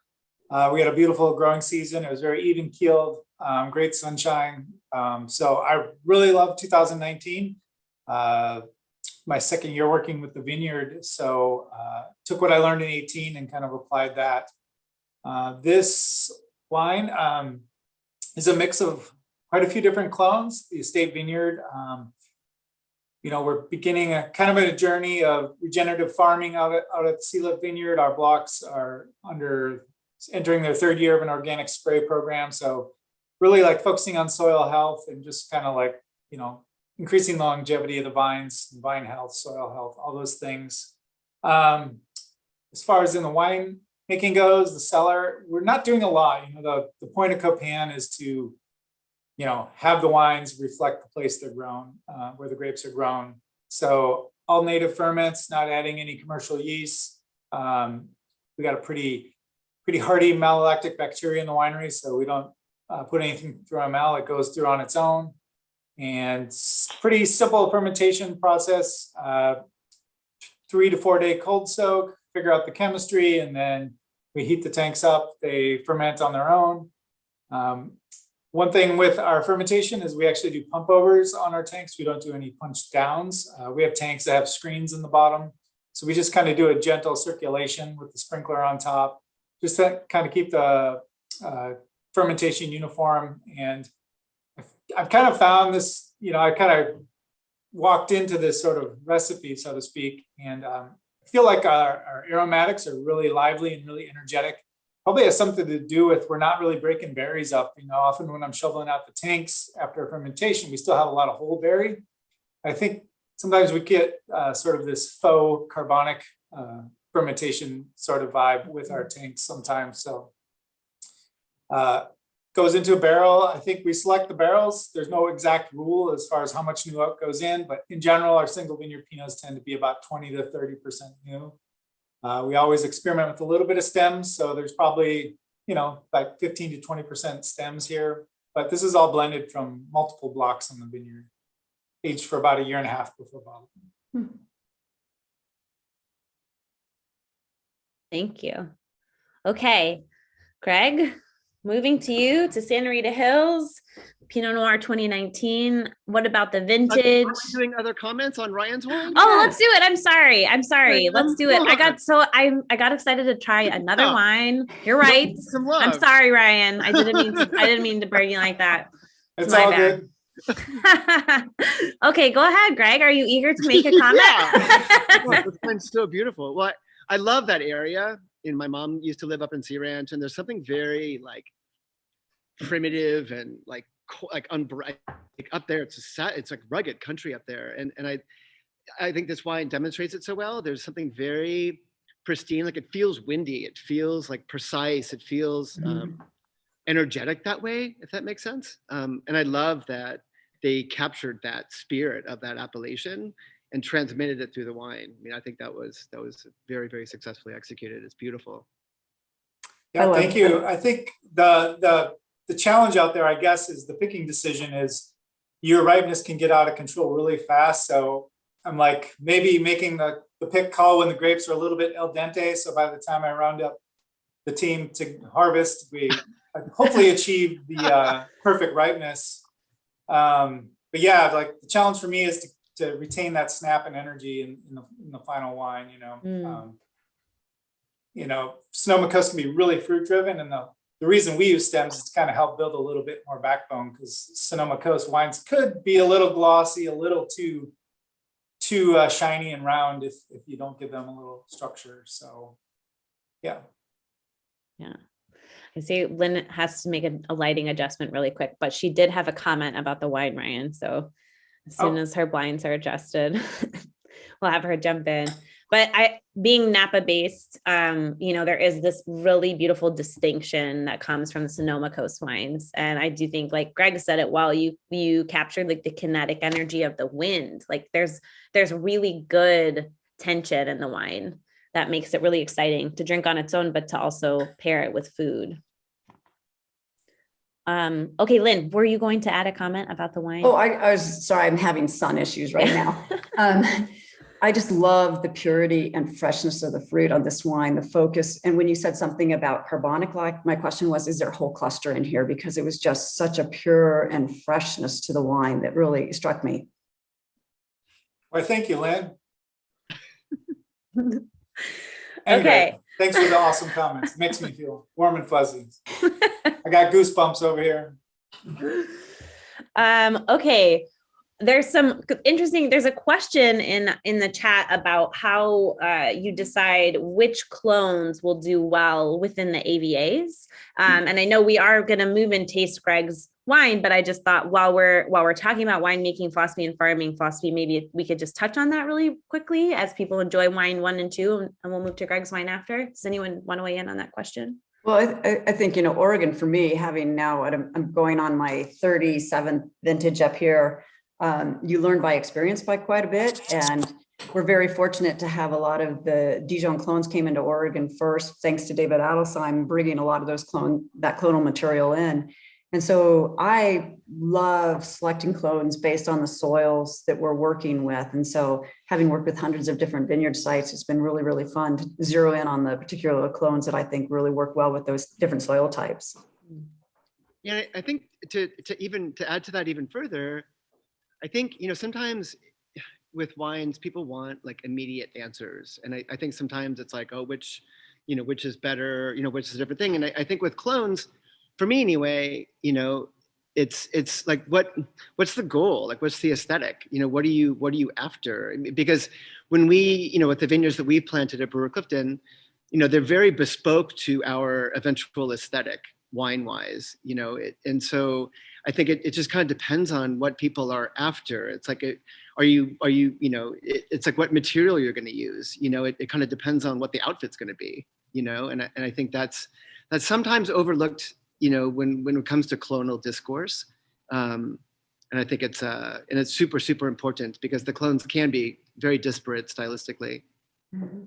Speaker 3: We had a beautiful growing season. It was very even keeled, great sunshine. So I really loved 2019. My second year working with the vineyard. So took what I learned in 18 and kind of applied that. This wine is a mix of quite a few different clones. The estate vineyard, we're beginning a kind of a journey of regenerative farming out at the Sea Lift Vineyard. Our blocks are entering their third year of an organic spray program. So really like focusing on soil health and just kind of like, increasing the longevity of the vines, vine health, soil health, all those things. As far as in the wine making goes, the cellar, we're not doing a lot. The point of Copan is to, have the wines reflect the place they're grown, where the grapes are grown. So all native ferments, not adding any commercial yeast. We got a pretty hardy malolactic bacteria in the winery, so we don't put anything through our mal. It goes through on its own. And pretty simple fermentation process, 3 to 4 day cold soak, figure out the chemistry, and then we heat the tanks up. They ferment on their own. One thing with our fermentation is we actually do pump overs on our tanks. We don't do any punch downs. We have tanks that have screens in the bottom. So we just kind of do a gentle circulation with the sprinkler on top, just to kind of keep the fermentation uniform. And I've kind of found this, I kind of walked into this sort of recipe, so to speak, and I feel like our aromatics are really lively and really energetic. Probably has something to do with we're not really breaking berries up. Often when I'm shoveling out the tanks after fermentation, we still have a lot of whole berry. I think sometimes we get sort of this faux carbonic fermentation sort of vibe with our tanks sometimes. So goes into a barrel. I think we select the barrels. There's no exact rule as far as how much new oak goes in, but in general, our single vineyard Pinots tend to be about 20 to 30% new. We always experiment with a little bit of stems. So there's probably, like 15 to 20% stems here, but this is all blended from multiple blocks on the vineyard, aged for about 1.5 years before bottling.
Speaker 1: Thank you. Okay, Greg, moving to you to Santa Rita Hills, Pinot Noir 2019. What about the vintage?
Speaker 4: Are we doing other comments on Ryan's wine?
Speaker 1: Oh, let's do it. I'm sorry. Let's do it. I got excited to try another wine. You're right. I'm sorry, Ryan. I didn't mean to burn you like that.
Speaker 3: It's all good.
Speaker 1: Okay, go ahead, Greg. Are you eager to make a comment?
Speaker 4: Yeah. This wine's so beautiful. Well, I love that area. My mom used to live up in Sea Ranch, and there's something very like primitive and like up there. It's like rugged country up there, and I think this wine demonstrates it so well. There's something very pristine. Like it feels windy. It feels like precise. It feels energetic that way, if that makes sense. And I love that they captured that spirit of that appellation and transmitted it through the wine. I mean, I think that was very, very successfully executed. It's beautiful.
Speaker 3: Yeah, thank you. I think the challenge out there, I guess, is the picking decision is your ripeness can get out of control really fast. So I'm like maybe making the pick call when the grapes are a little bit al dente. So by the time I round up the team to harvest, we hopefully achieve the perfect ripeness. But yeah, like the challenge for me is to retain that snap and energy in the final wine, Sonoma Coast can be really fruit driven, and the reason we use stems is to kind of help build a little bit more backbone, because Sonoma Coast wines could be a little glossy, a little too shiny and round if you don't give them a little structure. So yeah.
Speaker 1: I see Lynn has to make a lighting adjustment really quick, but she did have a comment about the wine, Ryan. So as soon as her blinds are adjusted, we'll have her jump in. But being Napa based, there is this really beautiful distinction that comes from the Sonoma Coast wines. And I do think, like Greg said it well, you captured like the kinetic energy of the wind. Like there's really good tension in the wine that makes it really exciting to drink on its own, but to also pair it with food. Okay, Lynn, were you going to add a comment about the wine?
Speaker 2: Oh, I was sorry. I'm having sun issues right now. I just love the purity and freshness of the fruit on this wine, the focus. And when you said something about carbonic, like my question was, is there a whole cluster in here? Because it was just such a pure and freshness to the wine that really struck me.
Speaker 3: Well, thank you, Lynn.
Speaker 1: Okay.
Speaker 3: Thanks for the awesome comments. It makes me feel warm and fuzzy. I got goosebumps over here.
Speaker 1: Okay. There's a question in the chat about how you decide which clones will do well within the AVAs. And I know we are going to move and taste Greg's wine, but I just thought while we're talking about winemaking philosophy and farming philosophy, maybe we could just touch on that really quickly as people enjoy wine 1 and 2, and we'll move to Greg's wine after. Does anyone want to weigh in on that question?
Speaker 2: Well, I think, Oregon for me, having now, I'm going on my 37th vintage up here. You learn by experience by quite a bit. And we're very fortunate to have a lot of the Dijon clones came into Oregon first, thanks to David Adelsheim, bringing a lot of that clonal material in. And so I love selecting clones based on the soils that we're working with. And so having worked with hundreds of different vineyard sites, it's been really, really fun to zero in on the particular clones that I think really work well with those different soil types.
Speaker 4: Yeah, I think to add to that even further, I think, sometimes with wines, people want like immediate answers. And I think sometimes it's like, oh, which is better, which is a different thing. And I think with clones, for me anyway, it's like, what's the goal? Like, what's the aesthetic? What are you after? Because when we, with the vineyards that we planted at Brewer Clifton, they're very bespoke to our eventual aesthetic wine-wise, and so I think it just kind of depends on what people are after. It's like, it's like what material you're going to use. It kind of depends on what the outfit's going to be. And I think that's sometimes overlooked. When it comes to clonal discourse, and I think it's super, super important because the clones can be very disparate stylistically.
Speaker 2: Mm-hmm.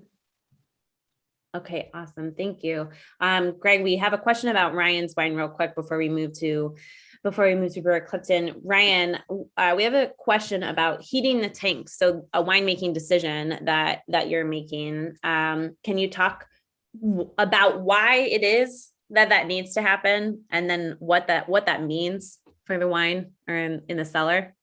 Speaker 1: Okay, awesome. Thank you. Greg, we have a question about Ryan's wine real quick before we move to Brewer Clifton. Ryan, we have a question about heating the tanks. So a winemaking decision that you're making. Can you talk about why it is that needs to happen, and then what that means for the wine or in the cellar?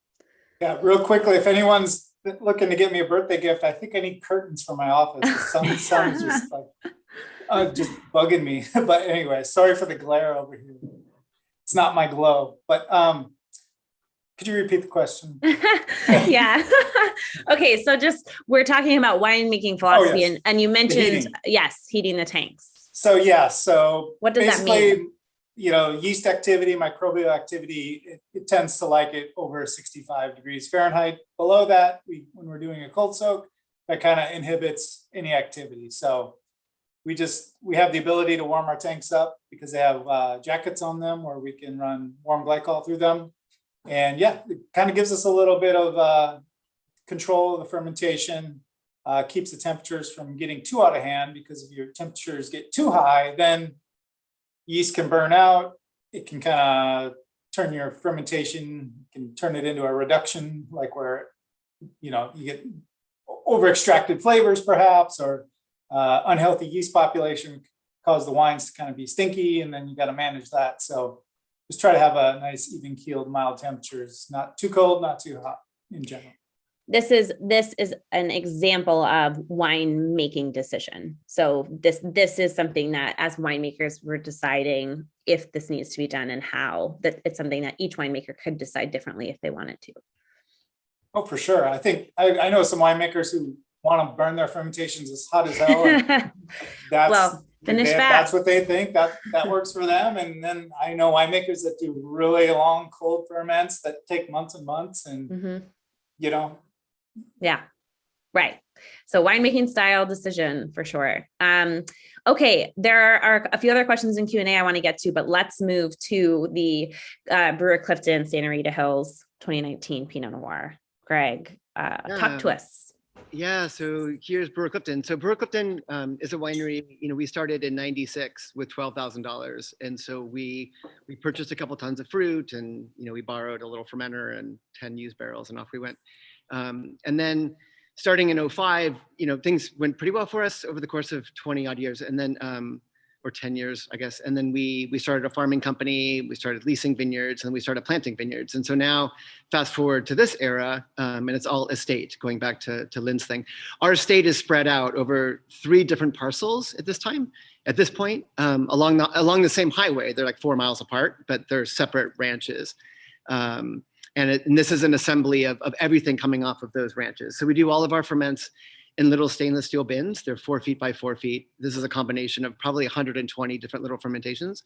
Speaker 1: Yeah,
Speaker 3: real quickly, if anyone's looking to get me a birthday gift, I think I need curtains for my office. The sun is just like just bugging me. But anyway, sorry for the glare over here. It's not my glow. But could you repeat the question?
Speaker 1: Yeah. Okay, so we're talking about winemaking philosophy,
Speaker 3: yes.
Speaker 1: and you mentioned heating the tanks.
Speaker 3: So so
Speaker 1: what does that mean?
Speaker 3: Yeast activity, microbial activity, it tends to like it over 65 degrees Fahrenheit. Below that, when we're doing a cold soak, that kind of inhibits any activity. So we have the ability to warm our tanks up because they have jackets on them where we can run warm glycol through them. And yeah, it kind of gives us a little bit of control of the fermentation, keeps the temperatures from getting too out of hand, because if your temperatures get too high, then yeast can burn out. It can kind of turn your fermentation, can turn it into a reduction, like where, you get over extracted flavors perhaps, or unhealthy yeast population cause the wines to kind of be stinky, and then you got to manage that. So just try to have a nice even keeled mild temperatures, not too cold, not too hot in general.
Speaker 1: This is an example of wine making decision. So this is something that as winemakers we're deciding if this needs to be done and how, that it's something that each winemaker could decide differently if they wanted to.
Speaker 3: Oh, for sure. I think I know some winemakers who want to burn their fermentations as hot as hell. And that's what they think that works for them. And then I know winemakers that do really long cold ferments that take months and months, and
Speaker 1: Yeah, right. So winemaking style decision for sure. Okay, there are a few other questions in Q&A I want to get to, but let's move to the Brewer Clifton Santa Rita Hills 2019 Pinot Noir. Greg, talk to us.
Speaker 4: Yeah, so here's Brewer Clifton. So Brewer Clifton is a winery. We started in '96 with $12,000, and so we purchased a couple tons of fruit, and we borrowed a little fermenter and 10 used barrels, and off we went. And then starting in 2005, things went pretty well for us over the course of 20 odd years, and then or 10 years, I guess. And then we started a farming company, we started leasing vineyards, and we started planting vineyards. And so now fast forward to this era, and it's all estate, going back to Lynn's thing. Our estate is spread out over 3 different parcels at this point, along the same highway. They're like 4 miles apart, but they're separate ranches. And this is an assembly of everything coming off of those ranches. So we do all of our ferments in little stainless steel bins. They're 4 feet by 4 feet. This is a combination of probably 120 different little fermentations.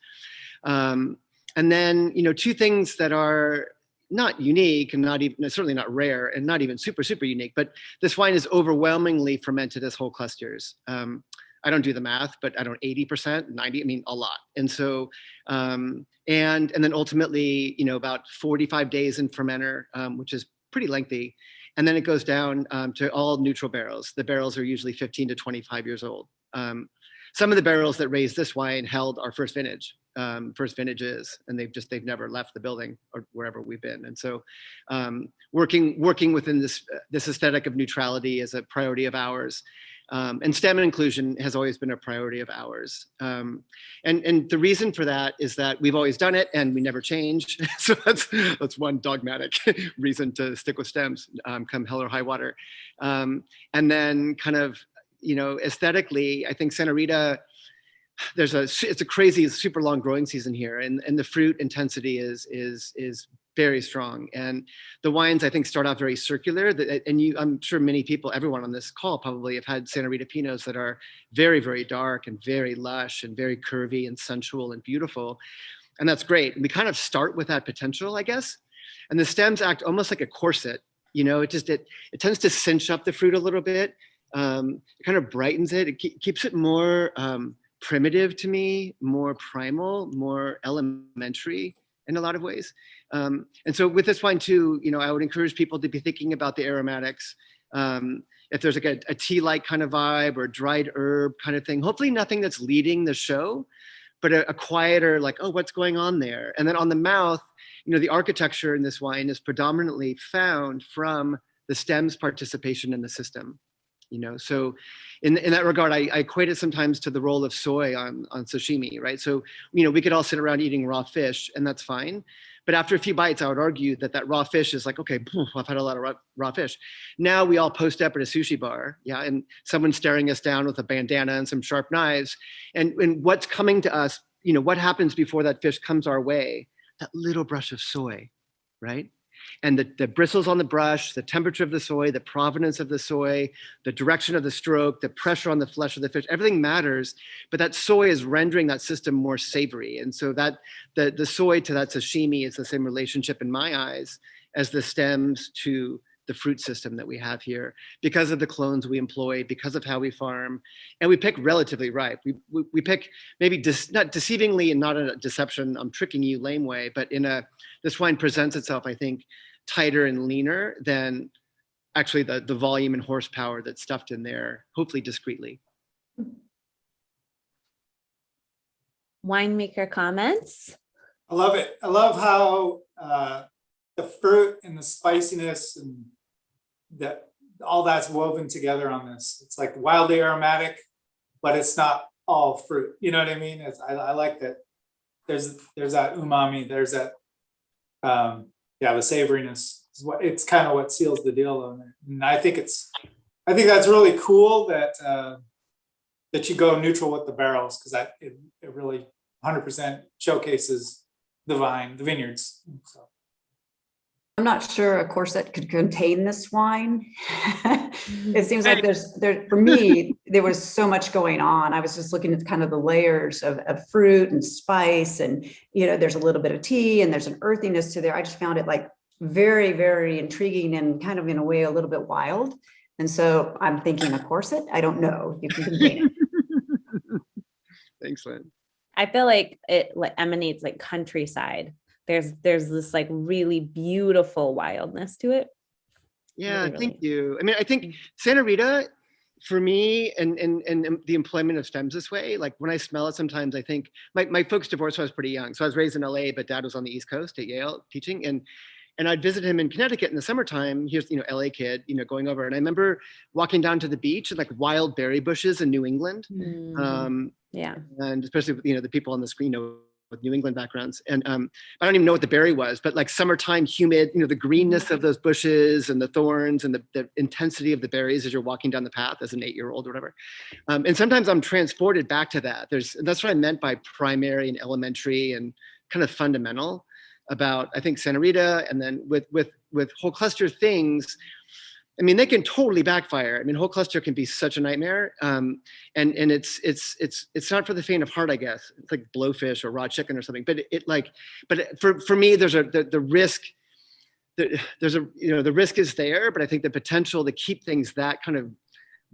Speaker 4: And then, 2 things that are not unique and not even, certainly not rare and not even super, super unique, but this wine is overwhelmingly fermented as whole clusters. I don't do the math, but I don't 80%, 90, a lot. And so, and then ultimately, about 45 days in fermenter, which is pretty lengthy. And then it goes down to all neutral barrels. The barrels are usually 15 to 25 years old. Some of the barrels that raised this wine held our first vintages, and they've never left the building or wherever we've been. And so working within this aesthetic of neutrality is a priority of ours. And STEM inclusion has always been a priority of ours. And the reason for that is that we've always done it and we never change. So that's one dogmatic reason to stick with stems, come hell or high water. And then kind of, aesthetically, I think Santa Rita, it's a crazy, super long growing season here, and the fruit intensity is very strong. And the wines, I think, start out very circular. And I'm sure everyone on this call probably have had Santa Rita Pinots that are very, very dark and very lush and very curvy and sensual and beautiful. And that's great. And we kind of start with that potential, I guess. And the stems act almost like a corset. It tends to cinch up the fruit a little bit. It kind of brightens it. It keeps it more primitive to me, more primal, more elementary in a lot of ways. And so with this wine too, I would encourage people to be thinking about the aromatics. If there's like a tea-like kind of vibe or dried herb kind of thing, hopefully nothing that's leading the show, but a quieter, like, oh, what's going on there? And then on the mouth, the architecture in this wine is predominantly found from the stem's participation in the system. So in that regard, I equate it sometimes to the role of soy on sashimi, right? So, we could all sit around eating raw fish and that's fine. But after a few bites, I would argue that raw fish is like, okay, I've had a lot of raw fish. Now we all post up at a sushi bar, yeah, and someone's staring us down with a bandana and some sharp knives. And what's coming to us, what happens before that fish comes our way? That little brush of soy, right? And the bristles on the brush, the temperature of the soy, the provenance of the soy, the direction of the stroke, the pressure on the flesh of the fish, everything matters. But that soy is rendering that system more savory. And so that the soy to that sashimi is the same relationship in my eyes as the stems to the fruit system that we have here, because of the clones we employ, because of how we farm, and we pick relatively ripe. We pick maybe not deceivingly and not in a deception, I'm tricking you lame way, but this wine presents itself, I think, tighter and leaner than actually the volume and horsepower that's stuffed in there, hopefully discreetly.
Speaker 1: Winemaker comments?
Speaker 3: I love it. I love how the fruit and the spiciness and all that's woven together on this. It's like wildly aromatic, but it's not all fruit. You know what I mean? I like that. There's that umami. There's that the savoriness. It's kind of what seals the deal on it. And I think that's really cool that you go neutral with the barrels, because it really 100% showcases the vine, the vineyards. So.
Speaker 2: I'm not sure a corset could contain this wine. It seems like for me, there was so much going on. I was just looking at kind of the layers of fruit and spice, and, there's a little bit of tea and there's an earthiness to there. I just found it like very, very intriguing and kind of in a way a little bit wild. And so I'm thinking a corset, I don't know if you can contain it.
Speaker 4: Thanks, Lynn.
Speaker 1: I feel like it emanates like countryside. There's this like really beautiful wildness to it.
Speaker 4: Yeah,
Speaker 1: really.
Speaker 4: Thank you. I mean, I think Santa Rita, for me, and the employment of stems this way, like when I smell it, sometimes I think my folks divorced when I was pretty young. So I was raised in LA, but dad was on the East Coast at Yale teaching. And I'd visit him in Connecticut in the summertime. He was, LA kid, going over. And I remember walking down to the beach and like wild berry bushes in New England.
Speaker 1: Yeah.
Speaker 4: And especially with, the people on the screen, with New England backgrounds. And I don't even know what the berry was, but like summertime humid, the greenness of those bushes and the thorns and the intensity of the berries as you're walking down the path as an 8-year-old or whatever. And sometimes I'm transported back to that. That's what I meant by primary and elementary and kind of fundamental about, I think, Santa Rita. And then with whole cluster things, I mean, they can totally backfire. I mean, whole cluster can be such a nightmare. And it's not for the faint of heart, I guess. It's like blowfish or raw chicken or something. But for me, the risk. The risk is there, but I think the potential to keep things that kind of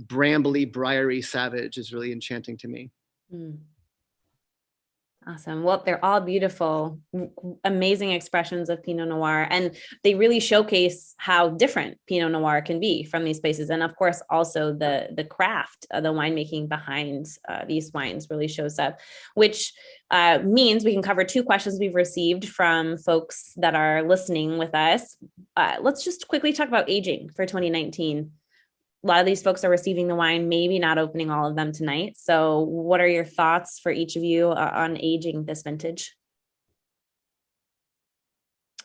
Speaker 4: brambly, briary, savage is really enchanting to me.
Speaker 1: Awesome. Well, they're all beautiful, amazing expressions of Pinot Noir, and they really showcase how different Pinot Noir can be from these places. And of course, also the craft, the winemaking behind these wines really shows up, which means we can cover 2 questions we've received from folks that are listening with us. Let's just quickly talk about aging for 2019. A lot of these folks are receiving the wine, maybe not opening all of them tonight. So what are your thoughts for each of you on aging this vintage?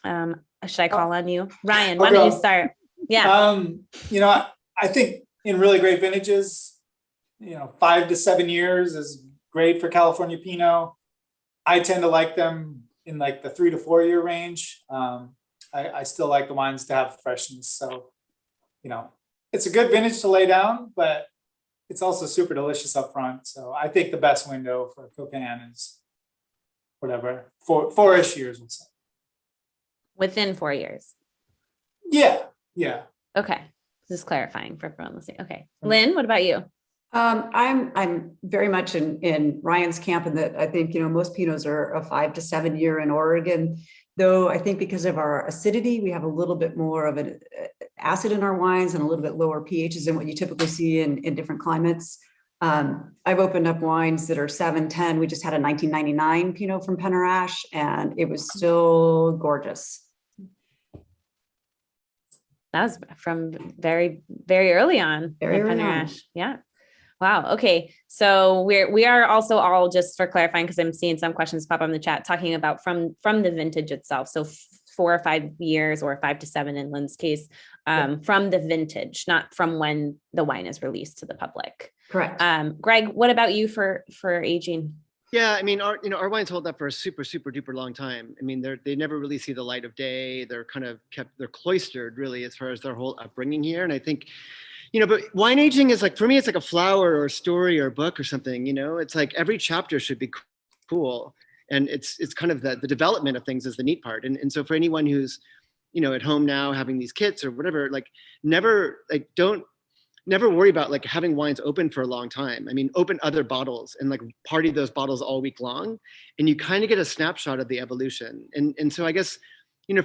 Speaker 1: Should I call on you? Ryan, why don't you start? Yeah.
Speaker 3: I think in really great vintages, 5 to 7 years is great for California Pinot. I tend to like them in like the 3 to 4 year range. I still like the wines to have freshness. So, it's a good vintage to lay down, but it's also super delicious up front. So I think the best window for Copan is whatever, 4-ish years, we'll say.
Speaker 1: Within 4 years.
Speaker 3: Yeah.
Speaker 1: Okay. Just clarifying for everyone listening. Okay. Lynn, what about you?
Speaker 2: I'm very much in Ryan's camp in that I think, most Pinots are a 5 to 7 year in Oregon, though I think because of our acidity, we have a little bit more of an acid in our wines and a little bit lower pHs than what you typically see in different climates. I've opened up wines that are 7-10. We just had a 1999 Pinot from Penarash, and it was still gorgeous.
Speaker 1: That was from very, very early on.
Speaker 2: Very early on.
Speaker 1: Yeah. Wow. Okay. So we are also all, just for clarifying, because I'm seeing some questions pop up in the chat, talking about from the vintage itself. So 4 or 5 years, or 5 to 7 in Lynn's case, from the vintage, not from when the wine is released to the public.
Speaker 2: Correct.
Speaker 1: Greg, what about you for aging?
Speaker 4: Yeah, I mean, our wines hold up for a super, super duper long time. I mean, they never really see the light of day. They're kind of they're cloistered really as far as their whole upbringing here. And I think, but wine aging is like, for me, it's like a flower or a story or a book or something, it's like every chapter should be cool. And it's kind of the development of things is the neat part. And so for anyone who's, at home now having these kits or whatever, like don't never worry about like having wines open for a long time. I mean, open other bottles and like party those bottles all week long, and you kind of get a snapshot of the evolution. And so I guess,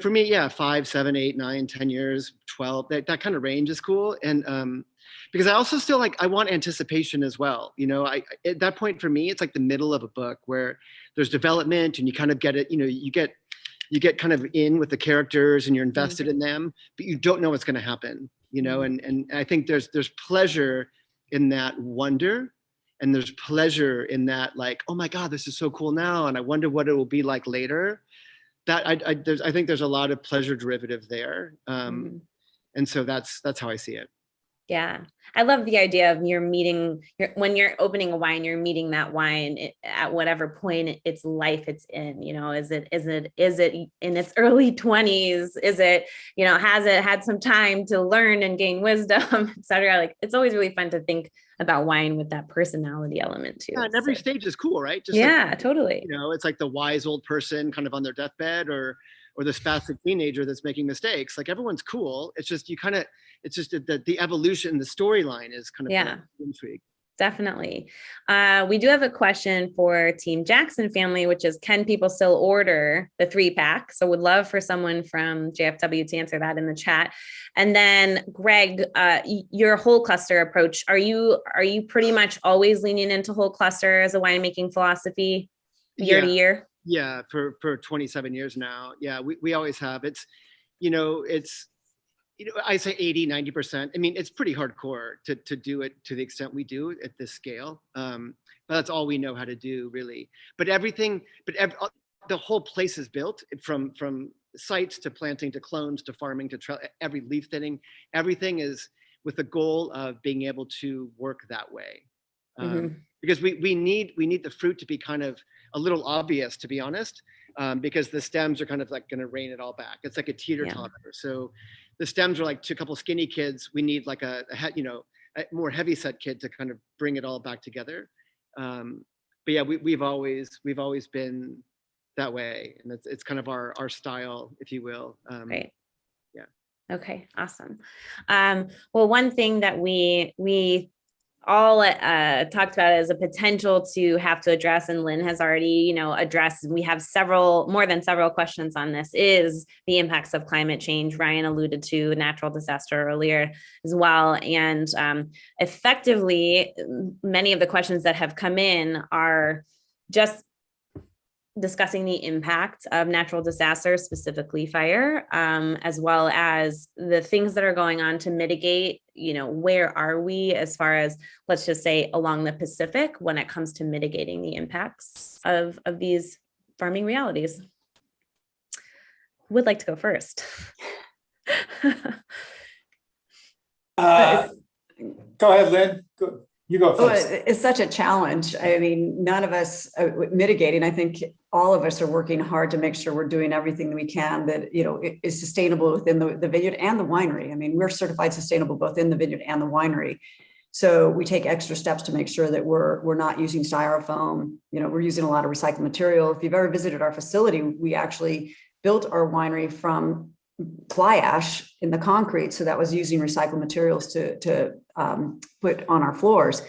Speaker 4: for me, yeah, 5, 7, 8, 9, 10 years, 12, that kind of range is cool. And because I also still I want anticipation as well. At that point for me, it's like the middle of a book where there's development and you kind of get it, you get kind of in with the characters and you're invested in them, but you don't know what's going to happen, and I think there's pleasure in that wonder, and there's pleasure in that, like, oh my God, this is so cool now, and I wonder what it will be like later. That I think there's a lot of pleasure derivative there, and so that's how I see it.
Speaker 1: Yeah. I love the idea of when you're opening a wine, you're meeting that wine at whatever point its life it's in, is it in its early 20s? Is it, has it had some time to learn and gain wisdom, et cetera? Like, it's always really fun to think about wine with that personality element too.
Speaker 4: Yeah, and every stage is cool, right? Just
Speaker 1: totally.
Speaker 4: It's like the wise old person kind of on their deathbed, or the spastic teenager that's making mistakes. Like, everyone's cool. It's just the evolution, the storyline is kind of intrigue.
Speaker 1: Definitely. We do have a question for Team Jackson family, which is, can people still order the 3-pack? So would love for someone from JFW to answer that in the chat. And then Greg, your whole cluster approach, are you pretty much always leaning into whole cluster as a winemaking philosophy year to year?
Speaker 4: Yeah, for 27 years now. Yeah, we always have. It's, I say 80, 90%. I mean, it's pretty hardcore to do it to the extent we do at this scale. But that's all we know how to do, really. But the whole place is built from sites to planting to clones to farming to every leaf thinning. Everything is with the goal of being able to work that way. Because we need the fruit to be kind of a little obvious, to be honest, because the stems are kind of like going to rein it all back. It's like a teeter-totter. Yeah. So the stems are like to a couple skinny kids. We need like a more heavy set kid to kind of bring it all back together. But yeah, we've always been that way, and it's kind of our style, if you will.
Speaker 1: Great.
Speaker 4: Yeah.
Speaker 1: Okay. Awesome. Well, one thing that we all talked about as a potential to have to address, and Lynn has already, addressed, and we have more than several questions on this, is the impacts of climate change. Ryan alluded to natural disaster earlier as well. And effectively, many of the questions that have come in are just discussing the impact of natural disasters, specifically fire, as well as the things that are going on to mitigate, where are we as far as, let's just say, along the Pacific when it comes to mitigating the impacts of these farming realities. Who would like to go first?
Speaker 3: Go ahead, Lynn. You go first.
Speaker 2: It's such a challenge. I mean, none of us mitigating. I think all of us are working hard to make sure we're doing everything we can that, is sustainable within the vineyard and the winery. I mean, we're certified sustainable both in the vineyard and the winery. So we take extra steps to make sure that we're not using styrofoam. We're using a lot of recycled material. If you've ever visited our facility, we actually built our winery from fly ash in the concrete. So that was using recycled materials to put on our floors.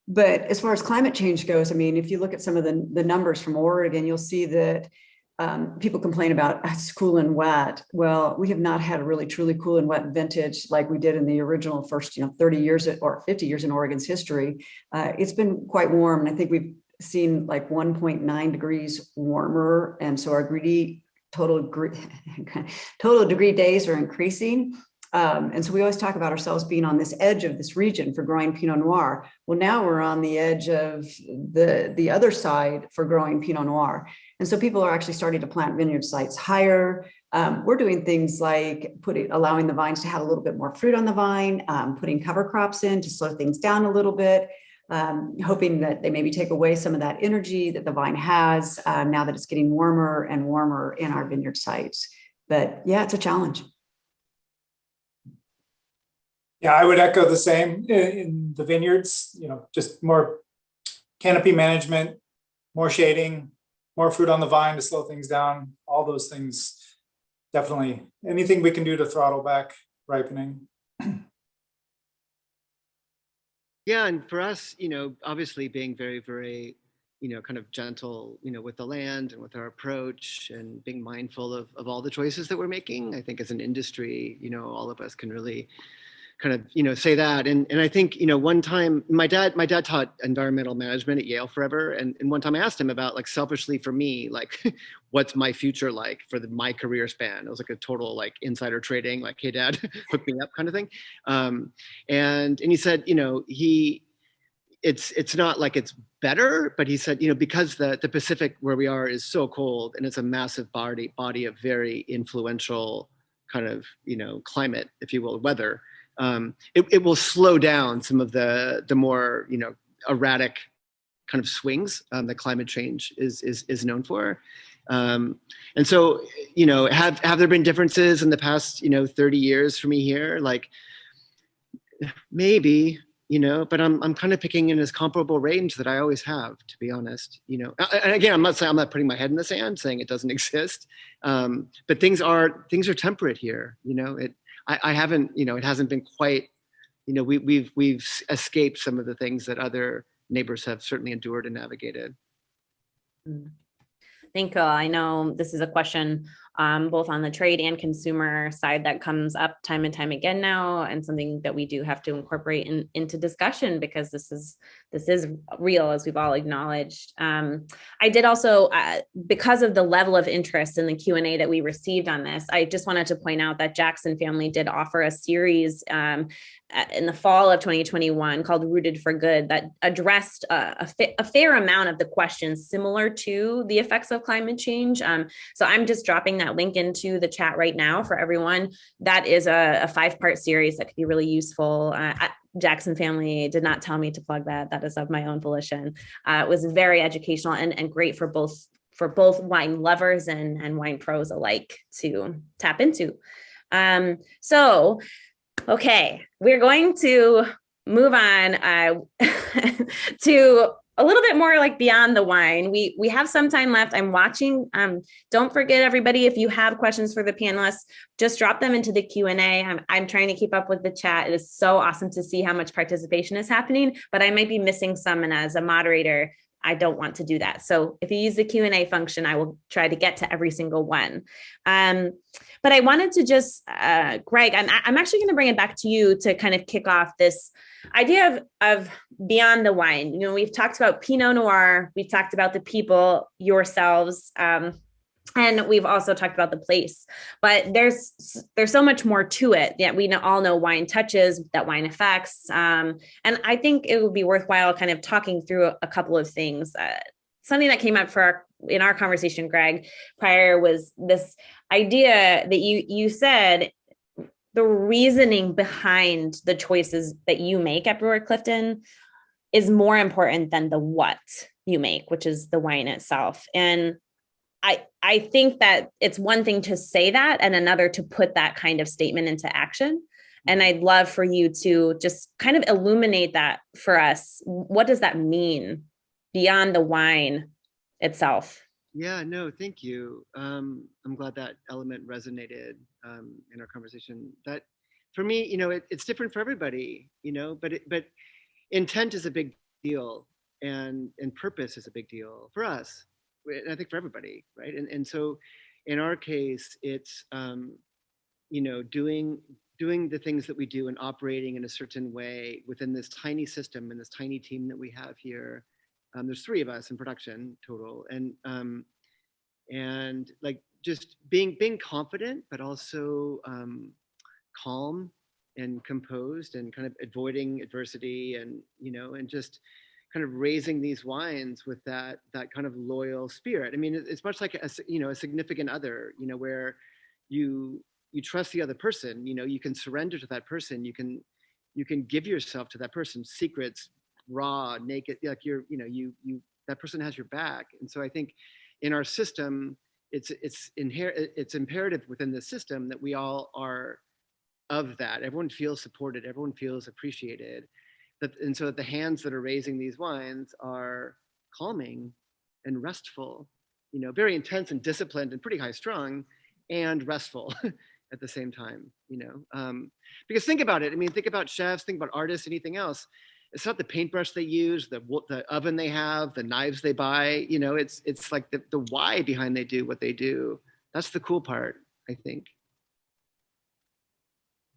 Speaker 2: But as far as climate change goes, I mean, if you look at some of the numbers from Oregon, you'll see that people complain about it's cool and wet. Well, we have not had a really truly cool and wet vintage like we did in the original first 30 years or 50 years in Oregon's history. It's been quite warm. And I think we've seen like 1.9 degrees warmer. And so our total degree days are increasing. And so we always talk about ourselves being on this edge of this region for growing Pinot Noir. Well, now we're on the edge of the other side for growing Pinot Noir. And so people are actually starting to plant vineyard sites higher. We're doing things like allowing the vines to have a little bit more fruit on the vine, putting cover crops in to slow things down a little bit, hoping that they maybe take away some of that energy that the vine has now that it's getting warmer and warmer in our vineyard sites. But yeah, it's a challenge.
Speaker 3: Yeah, I would echo the same in the vineyards, just more canopy management, more shading, more fruit on the vine to slow things down. All those things definitely anything we can do to throttle back ripening.
Speaker 4: Yeah, and for us, obviously being very, very, kind of gentle, with the land and with our approach and being mindful of all the choices that we're making. I think as an industry, all of us can really kind of, say that. And I think, one time my dad taught environmental management at Yale forever. And one time I asked him about, like, selfishly for me, like, what's my future like for my career span? It was like a total, like, insider trading, like, hey dad, hook me up kind of thing. And he said, it's not like it's better, but he said, because the Pacific where we are is so cold and it's a massive body of very influential kind of, climate, if you will, weather, it will slow down some of the more, erratic kind of swings that climate change is known for. And so, have there been differences in the past, 30 years for me here? Like, maybe, but I'm kind of picking in this comparable range that I always have, to be honest. And again, I'm not putting my head in the sand saying it doesn't exist, but things are temperate here. I haven't, it hasn't been quite, we've escaped some of the things that other neighbors have certainly endured and navigated.
Speaker 1: Thank you. I know this is a question both on the trade and consumer side that comes up time and time again now, and something that we do have to incorporate into discussion because this is real, as we've all acknowledged. I did also, because of the level of interest in the Q&A that we received on this, I just wanted to point out that Jackson Family did offer a series in the fall of 2021 called Rooted for Good that addressed a fair amount of the questions similar to the effects of climate change. So I'm just dropping that link into the chat right now for everyone. That is a 5-part series that could be really useful. Jackson Family did not tell me to plug that. That is of my own volition. It was very educational and great for both wine lovers and wine pros alike to tap into. Okay, we're going to move on to a little bit more like beyond the wine. We have some time left. I'm watching. Don't forget, everybody, if you have questions for the panelists, just drop them into the Q&A. I'm trying to keep up with the chat. It is so awesome to see how much participation is happening, but I might be missing some. And as a moderator, I don't want to do that. So if you use the Q&A function, I will try to get to every single one. But I wanted to just, Greg, I'm actually going to bring it back to you to kind of kick off this idea of beyond the wine. We've talked about Pinot Noir, we've talked about the people, yourselves, and we've also talked about the place, but there's so much more to it. Yeah, we all know wine touches, that wine affects. And I think it would be worthwhile kind of talking through a couple of things. Something that came up in our conversation, Greg, prior was this idea that you said the reasoning behind the choices that you make at Brewer Clifton is more important than the what you make, which is the wine itself. And I think that it's one thing to say that and another to put that kind of statement into action. And I'd love for you to just kind of illuminate that for us. What does that mean beyond the wine itself?
Speaker 4: Yeah, no, thank you. I'm glad that element resonated in our conversation. That for me, it's different for everybody, but intent is a big deal and purpose is a big deal for us. And I think for everybody, right? And so in our case, it's, doing the things that we do and operating in a certain way within this tiny system and this tiny team that we have here. There's 3 of us in production total. And like just being confident, but also calm and composed and kind of avoiding adversity and, and just kind of raising these wines with that kind of loyal spirit. I mean, it's much like a significant other, where you trust the other person, you can surrender to that person, you can give yourself to that person, secrets, raw, naked, like that person has your back. And so I think in our system, it's imperative within the system that we all are of that. Everyone feels supported, everyone feels appreciated. And so that the hands that are raising these wines are calming and restful, very intense and disciplined and pretty high strung. and restful at the same time, because think about it. I mean, think about chefs, think about artists, anything else. It's not the paintbrush they use, the oven they have, the knives they buy. It's like the why behind they do what they do. That's the cool part, I think.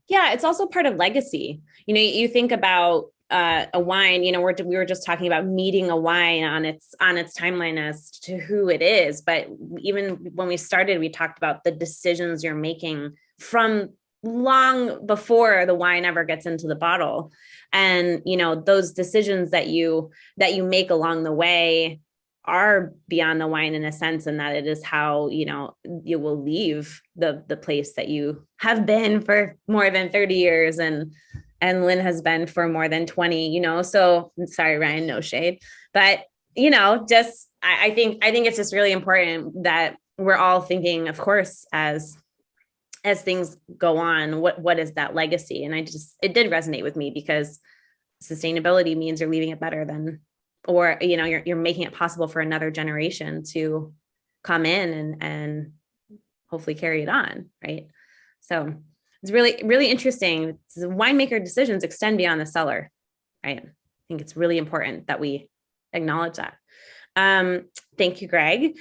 Speaker 1: Yeah, it's also part of legacy. You think about a wine. We were just talking about meeting a wine on its timeline as to who it is. But even when we started, we talked about the decisions you're making from long before the wine ever gets into the bottle, and those decisions that you make along the way are beyond the wine in a sense, and that it is how you will leave the place that you have been for more than 30 years and Lynn has been for more than 20. So sorry, Ryan, no shade, but just I think it's just really important that we're all thinking, of course, as things go on, what is that legacy? And it did resonate with me, because sustainability means you're leaving it better than, or you're making it possible for another generation to come in and hopefully carry it on, right? So it's really, really interesting. The winemaker decisions extend beyond the cellar, right? I think it's really important that we acknowledge that. Thank you, Greg.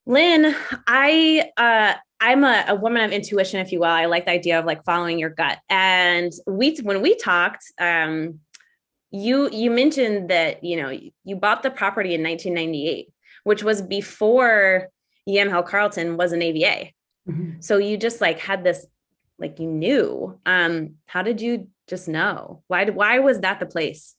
Speaker 1: Lynn, I'm a woman of intuition, if you will. I like the idea of like following your gut. And when we talked, you mentioned that, you bought the property in 1998, which was before Yamhill Carlton was an AVA. Mm-hmm. So you just like had this, like, you knew. How did you just know? Why was that the place?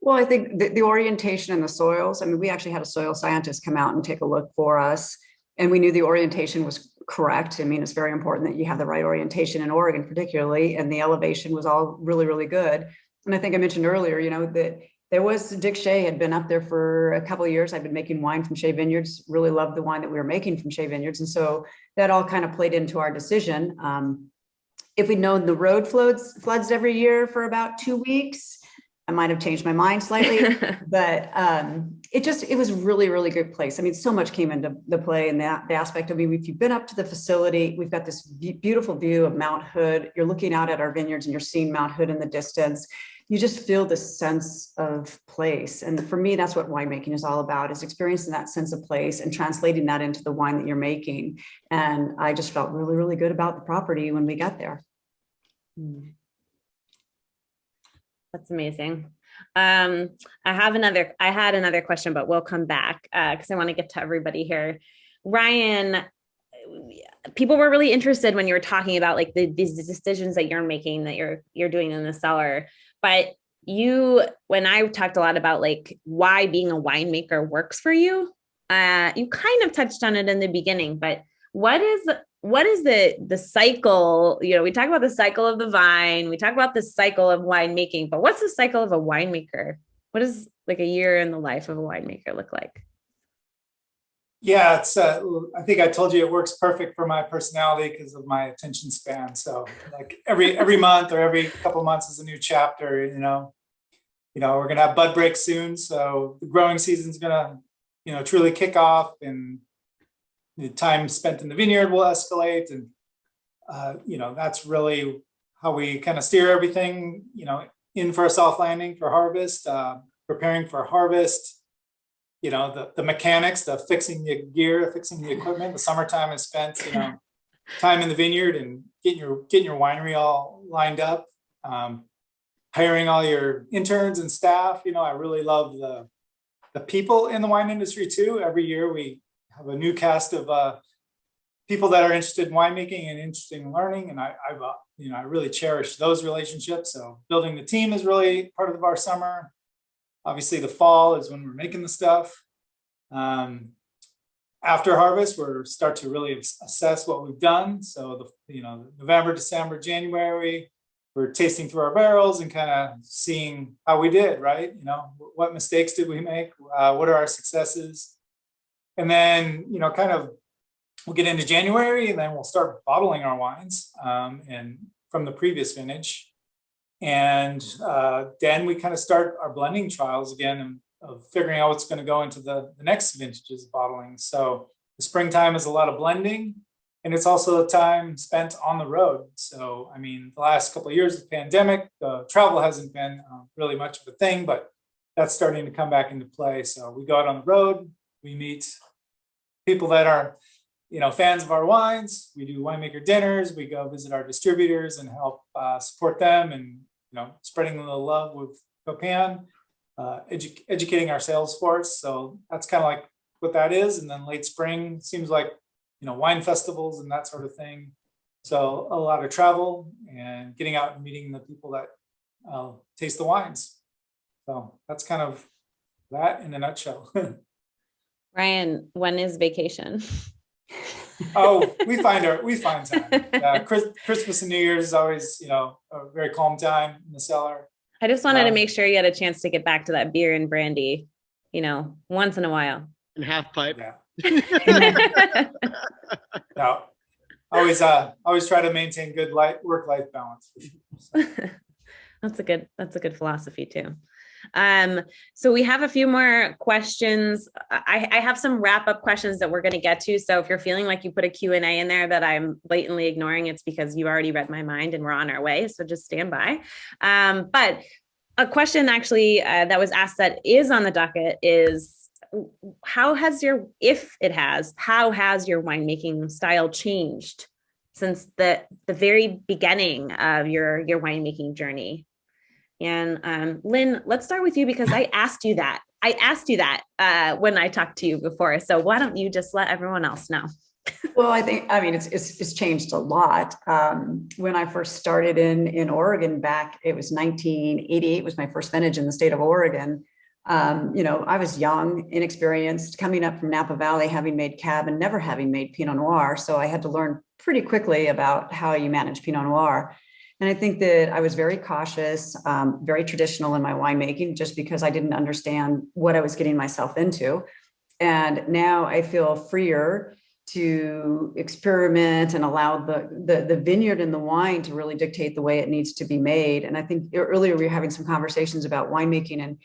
Speaker 2: Well, I think the orientation in the soils. I mean, we actually had a soil scientist come out and take a look for us, and we knew the orientation was correct. I mean, it's very important that you have the right orientation in Oregon, particularly, and the elevation was all really, really good. And I think I mentioned earlier, that there was Dick Shea had been up there for a couple of years. I've been making wine from Shea Vineyards, really loved the wine that we were making from Shea Vineyards. And so that all kind of played into our decision. If we'd known the road floods every year for about 2 weeks, I might have changed my mind slightly, but it was really, really good place. I mean, so much came into the play, and the aspect of, if you've been up to the facility, we've got this beautiful view of Mount Hood. You're looking out at our vineyards and you're seeing Mount Hood in the distance. You just feel this sense of place. And for me, that's what winemaking is all about, is experiencing that sense of place and translating that into the wine that you're making. And I just felt really, really good about the property when we got there.
Speaker 1: That's amazing. I had another question, but we'll come back because I want to get to everybody here. Ryan, people were really interested when you were talking about like these decisions that you're making, that you're doing in the cellar. But when I talked a lot about like why being a winemaker works for you, you kind of touched on it in the beginning, but what is the cycle? We talk about the cycle of the vine, we talk about the cycle of winemaking, but what's the cycle of a winemaker? What does like a year in the life of a winemaker look like?
Speaker 3: Yeah, it's I think I told you it works perfect for my personality because of my attention span. So like every month or every couple of months is a new chapter. We're gonna have bud break soon, so the growing season's gonna truly kick off, and the time spent in the vineyard will escalate, and that's really how we kind of steer everything in for a soft landing for harvest, preparing for harvest. The mechanics, the fixing the gear, fixing the equipment. The summertime is spent, time in the vineyard and getting your winery all lined up, hiring all your interns and staff. I really love the people in the wine industry too. Every year we have a new cast of people that are interested in winemaking and interested in learning, and I really cherish those relationships. So building the team is really part of our summer. Obviously, the fall is when we're making the stuff. After harvest, we're start to really assess what we've done. So November, December, January, we're tasting through our barrels and kind of seeing how we did, right? What mistakes did we make? What are our successes? And then, we'll get into January, and then we'll start bottling our wines and from the previous vintage. And then we kind of start our blending trials again of figuring out what's going to go into the next vintage's bottling. So the springtime is a lot of blending. And it's also time spent on the road. So, I mean, the last couple of years of the pandemic, travel hasn't been really much of a thing, but that's starting to come back into play. So we go out on the road, we meet people that are, fans of our wines. We do winemaker dinners. We go visit our distributors and help support them, and spreading the love with Copan, educating our sales force. So that's kind of like what that is. And then late spring seems like wine festivals and that sort of thing. So a lot of travel and getting out and meeting the people that taste the wines. So that's kind of that in a nutshell.
Speaker 1: Ryan, when is vacation?
Speaker 3: Oh, we find time. Christmas and New Year's is always, a very calm time in the cellar.
Speaker 1: I just wanted to make sure you had a chance to get back to that beer and brandy, once in a while.
Speaker 4: And half pipe.
Speaker 3: Yeah. No, always try to maintain good work-life balance.
Speaker 1: That's a good philosophy too. So we have a few more questions. I have some wrap-up questions that we're going to get to. So if you're feeling like you put a Q&A in there that I'm blatantly ignoring, it's because you already read my mind and we're on our way. So just stand by. But a question actually that was asked that is on the docket is, how has your winemaking style changed since the very beginning of your winemaking journey? And Lynn, let's start with you because I asked you that when I talked to you before. So why don't you just let everyone else know?
Speaker 2: Well, it's changed a lot. When I first started in Oregon back, it was 1988 was my first vintage in the state of Oregon. I was young, inexperienced, coming up from Napa Valley, having made Cab and never having made Pinot Noir. So I had to learn pretty quickly about how you manage Pinot Noir. And I think that I was very cautious, very traditional in my winemaking, just because I didn't understand what I was getting myself into. And now I feel freer to experiment and allow the vineyard and the wine to really dictate the way it needs to be made. And I think earlier we were having some conversations about winemaking,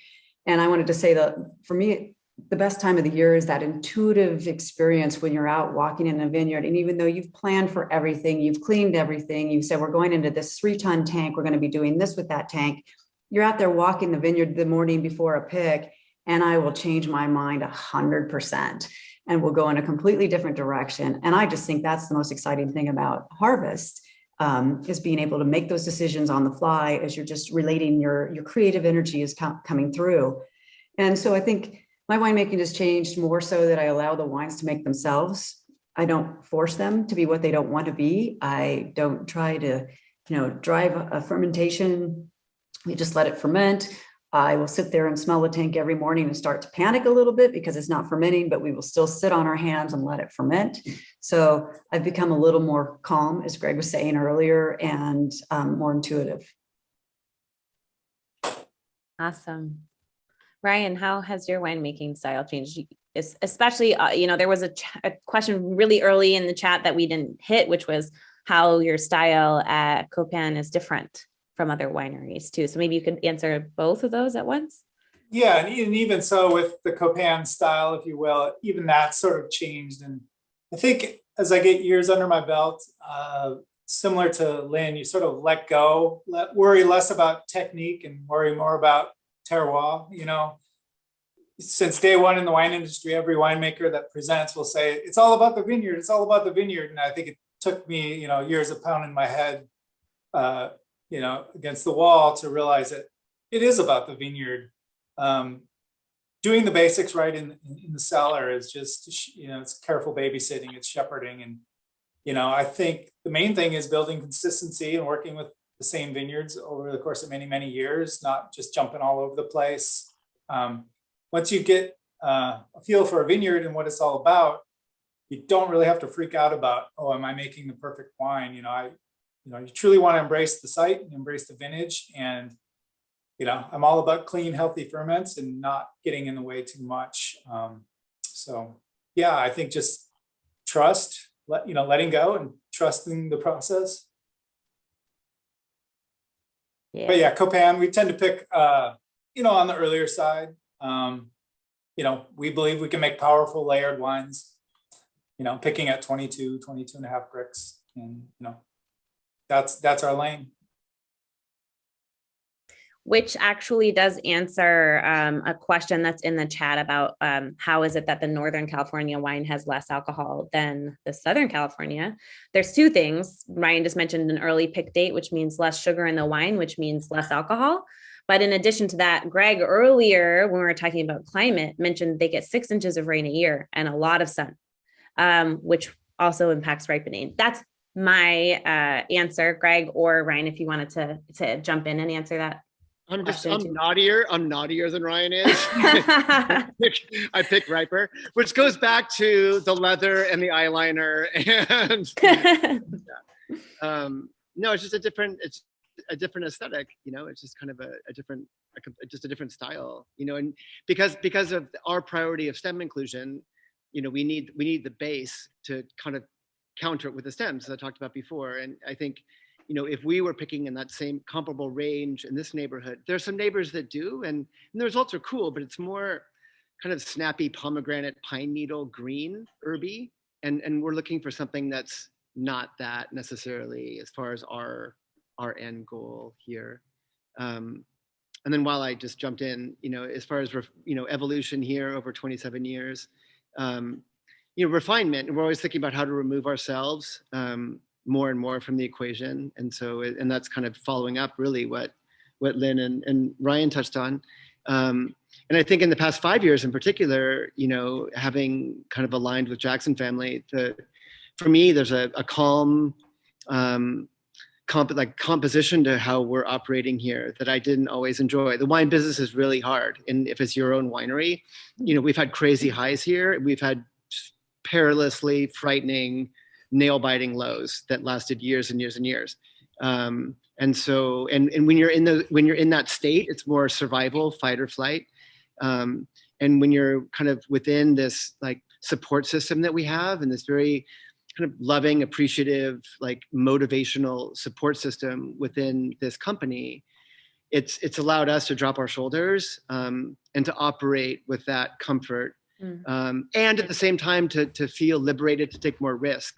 Speaker 2: and I wanted to say that for me, the best time of the year is that intuitive experience when you're out walking in a vineyard. And even though you've planned for everything, you've cleaned everything, you said, we're going into this 3-ton tank, we're going to be doing this with that tank. You're out there walking the vineyard the morning before a pick, and I will change my mind 100%. And we'll go in a completely different direction. And I just think that's the most exciting thing about harvest, is being able to make those decisions on the fly as you're just relating your creative energy is coming through. And so I think my winemaking has changed more so that I allow the wines to make themselves. I don't force them to be what they don't want to be. I don't try to, drive a fermentation. We just let it ferment. I will sit there and smell the tank every morning and start to panic a little bit because it's not fermenting, but we will still sit on our hands and let it ferment. So I've become a little more calm, as Greg was saying earlier, and more intuitive.
Speaker 1: Awesome. Ryan, how has your winemaking style changed? Especially, there was a question really early in the chat that we didn't hit, which was how your style at Copan is different from other wineries too. So maybe you could answer both of those at once.
Speaker 3: Yeah, and even so with the Copan style, if you will, even that sort of changed. And I think as I get years under my belt, similar to Lynn, you sort of let go, worry less about technique and worry more about terroir. Since day one in the wine industry, every winemaker that presents will say, it's all about the vineyard. It's all about the vineyard. And I think it took me, years of pounding my head, against the wall to realize that it is about the vineyard. Doing the basics right in the cellar is just, it's careful babysitting, it's shepherding. And, I think the main thing is building consistency and working with the same vineyards over the course of many, many years, not just jumping all over the place. Once you get a feel for a vineyard and what it's all about, you don't really have to freak out about, oh, am I making the perfect wine? You truly want to embrace the site and embrace the vintage. And, I'm all about clean, healthy ferments and not getting in the way too much. So yeah, I think just trust, letting go and trusting the process. Yeah. But yeah, Copan, we tend to pick, on the earlier side. We believe we can make powerful layered wines. picking at 22 and a half bricks, and that's our lane.
Speaker 1: Which actually does answer a question that's in the chat about how is it that the Northern California wine has less alcohol than the Southern California. There's two things. Ryan just mentioned an early pick date, which means less sugar in the wine, which means less alcohol. But in addition to that, Greg earlier, when we were talking about climate, mentioned they get 6 inches of rain a year and a lot of sun, which also impacts ripening. That's my answer, Greg or Ryan, if you wanted to jump in and answer that.
Speaker 4: I'm naughtier. I'm naughtier than Ryan is. I pick riper, which goes back to the leather and the eyeliner. And no, it's just a different aesthetic. It's just kind of a different style. And because of our priority of stem inclusion, we need the base to kind of counter it with the stems, as I talked about before. And I think, if we were picking in that same comparable range in this neighborhood, there's some neighbors that do, and the results are cool, but it's more kind of snappy pomegranate, pine needle, green, herby. And we're looking for something that's not that necessarily as far as our end goal here. And then while I just jumped in, as far as, evolution here over 27 years, refinement, and we're always thinking about how to remove ourselves more and more from the equation. And that's kind of following up really what Lynn and Ryan touched on. And I think in the past 5 years in particular, having kind of aligned with Jackson family, for me, there's a calm composition to how we're operating here that I didn't always enjoy. The wine business is really hard. And if it's your own winery, we've had crazy highs here. We've had perilously frightening, nail-biting lows that lasted years and years and years. And when you're in that state, it's more survival, fight or flight. And when you're kind of within this support system that we have, and this very kind of loving, appreciative, motivational support system within this company, it's allowed us to drop our shoulders and to operate with that comfort. And at the same time to feel liberated to take more risk,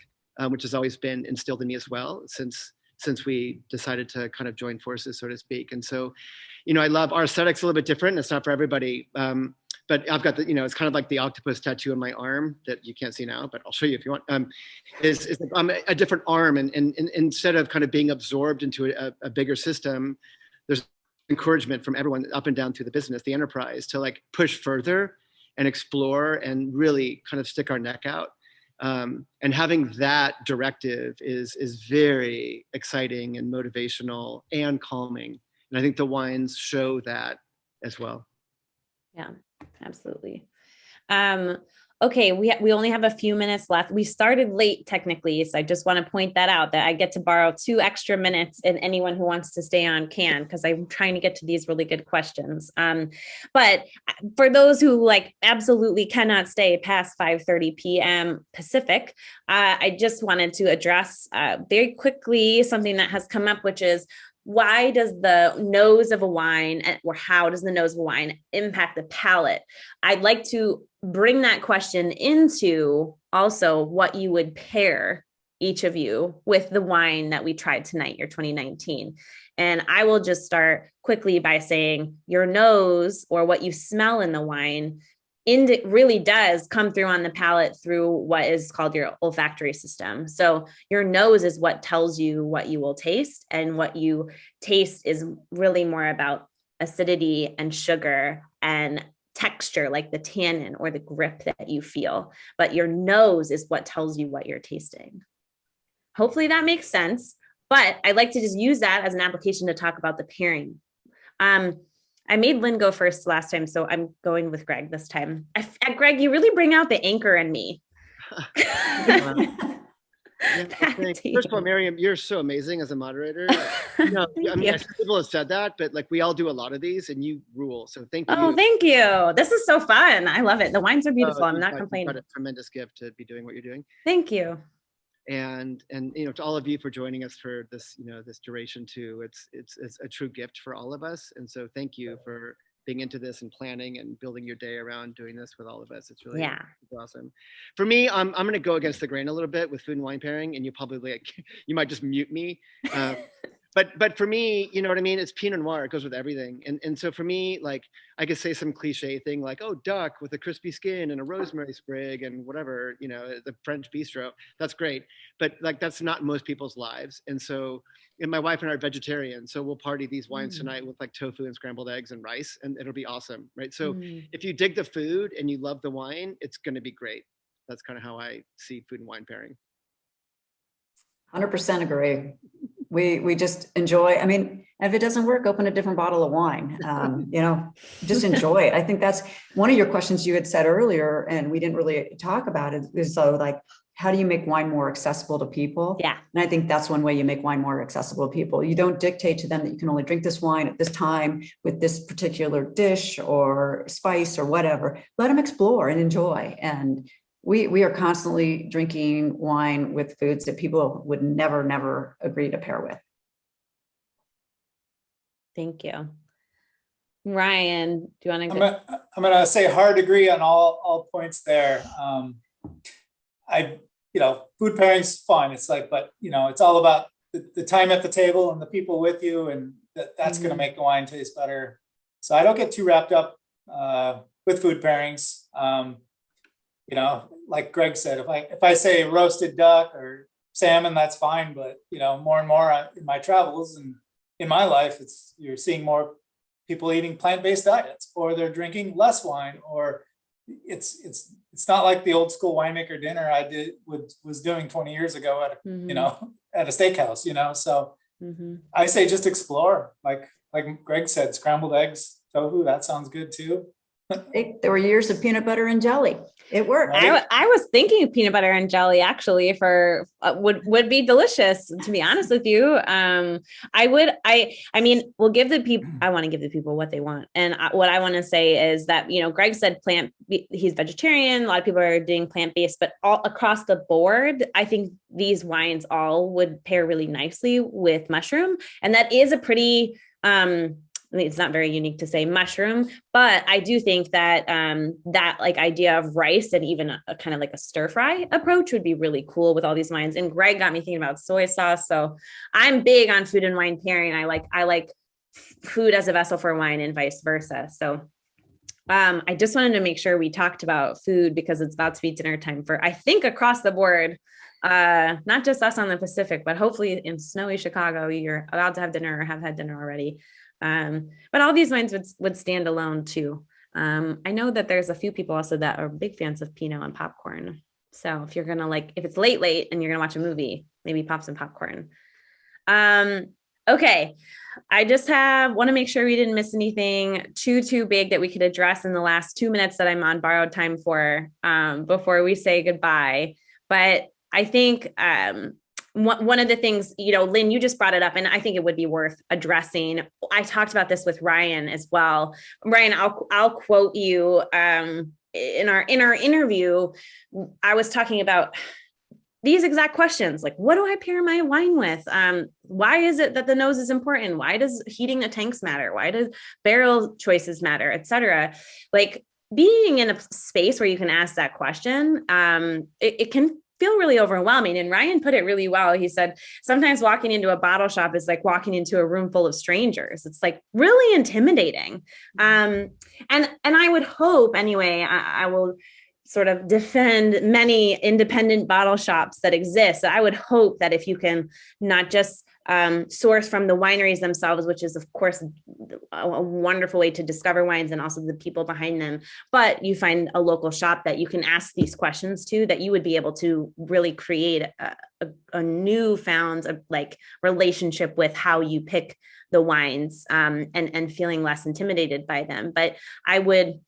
Speaker 4: which has always been instilled in me as well since we decided to kind of join forces, so to speak. And so, I love our aesthetics a little bit different. It's not for everybody, but I've got it's kind of like the octopus tattoo on my arm that you can't see now, but I'll show you if you want. I'm a different arm, and instead of kind of being absorbed into a bigger system, there's encouragement from everyone up and down through the business, the enterprise, to push further and explore and really kind of stick our neck out. And having that directive is very exciting and motivational and calming. And I think the wines show that as well.
Speaker 1: Yeah, absolutely. Okay, we only have a few minutes left. We started late technically, so I just want to point that out, that I get to borrow 2 extra minutes, and anyone who wants to stay on can, because I'm trying to get to these really good questions. But for those who absolutely cannot stay past 5:30 p.m. Pacific, I just wanted to address very quickly something that has come up, which is, why does the nose of a wine, or how does the nose of a wine impact the palate? I'd like to bring that question into also what you would pair, each of you, with the wine that we tried tonight, your 2019. And I will just start quickly by saying your nose, or what you smell in the wine, really does come through on the palate through what is called your olfactory system. So your nose is what tells you what you will taste, and what you taste is really more about acidity and sugar and texture, like the tannin or the grip that you feel. But your nose is what tells you what you're tasting. Hopefully that makes sense. But I'd like to just use that as an application to talk about the pairing. I made Lynn go first last time, so I'm going with Greg this time. Greg, you really bring out the anchor in me.
Speaker 4: First of all, Miriam, you're so amazing as a moderator. People have said that, but we all do a lot of these, and you rule. So thank you.
Speaker 1: Oh, thank you. This is so fun. I love it. The wines are beautiful. I'm not complaining.
Speaker 4: You've got a tremendous gift to be doing what you're doing.
Speaker 1: Thank you.
Speaker 4: And to all of you for joining us for this this duration too. It's a true gift for all of us, and so thank you for being into this and planning and building your day around doing this with all of us. It's really it's awesome. For me, I'm going to go against the grain a little bit with food and wine pairing, and you probably you might just mute me. But for me, you know what I mean? It's Pinot Noir. It goes with everything. And so for me, like I could say some cliche thing like, oh, duck with a crispy skin and a rosemary sprig and whatever, you know, the French bistro. That's great. But like, that's not most people's lives. And so, and my wife and I are vegetarian. So we'll party these wines tonight with like tofu and scrambled eggs and rice, and it'll be awesome. Right. So if you dig the food and you love the wine, it's going to be great. That's kind of how I see food and wine pairing.
Speaker 2: 100% agree. We just enjoy. I mean, if it doesn't work, open a different bottle of wine. You know, just enjoy it. I think that's one of your questions you had said earlier, and we didn't really talk about it. Is so like, how do you make wine more accessible to people?
Speaker 1: Yeah.
Speaker 2: And I think that's one way you make wine more accessible to people. You don't dictate to them that you can only drink this wine at this time with this particular dish or spice or whatever. Let them explore and enjoy. And we are constantly drinking wine with foods that people would never agree to pair with.
Speaker 1: Thank you. Ryan, do you want to
Speaker 3: I'm gonna say hard agree on all points there. Food pairing's fun. It's like, but it's all about the time at the table and the people with you, and that's gonna make the wine taste better. So I don't get too wrapped up with food pairings. Like Greg said, if I say roasted duck or salmon, that's fine. But more and more in my travels and in my life, you're seeing more people eating plant-based diets, or they're drinking less wine, or it's not like the old school winemaker dinner I was doing 20 years ago at at a steakhouse. So I say just explore. Like Greg said, scrambled eggs, tofu, that sounds good too.
Speaker 2: There were years of peanut butter and jelly. It worked.
Speaker 1: I was thinking peanut butter and jelly actually for would be delicious, to be honest with you. I mean, we'll give the people, I want to give the people what they want. And what I want to say is that, Greg said he's vegetarian. A lot of people are doing plant-based, but all across the board, I think these wines all would pair really nicely with mushroom. And that is a pretty, it's not very unique to say mushroom, but I do think that that like idea of rice and even a kind of like a stir fry approach would be really cool with all these wines. And Greg got me thinking about soy sauce. So I'm big on food and wine pairing. I like food as a vessel for wine and vice versa. So I just wanted to make sure we talked about food because it's about to be dinner time for, I think, across the board. Not just us on the Pacific, but hopefully in snowy Chicago, you're allowed to have dinner or have had dinner already. But all these wines would stand alone too. I know that there's a few people also that are big fans of Pinot and popcorn. So if you're going to if it's late and you're going to watch a movie, maybe pop some popcorn. Okay. I just want to make sure we didn't miss anything too big that we could address in the last 2 minutes that I'm on borrowed time for, before we say goodbye. But I think, one of the things, Lynn, you just brought it up, and I think it would be worth addressing. I talked about this with Ryan as well. Ryan, I'll quote you. In our interview, I was talking about these exact questions, like, what do I pair my wine with? Why is it that the nose is important? Why does heating the tanks matter? Why does barrel choices matter, et cetera? Like, being in a space where you can ask that question, it can feel really overwhelming. And Ryan put it really well. He said, sometimes walking into a bottle shop is like walking into a room full of strangers. It's like really intimidating. And I would hope anyway, I will sort of defend many independent bottle shops that exist. I would hope that if you can not just source from the wineries themselves, which is of course a wonderful way to discover wines and also the people behind them, but you find a local shop that you can ask these questions to, that you would be able to really create a newfound relationship with how you pick the wines, and feeling less intimidated by them. But I would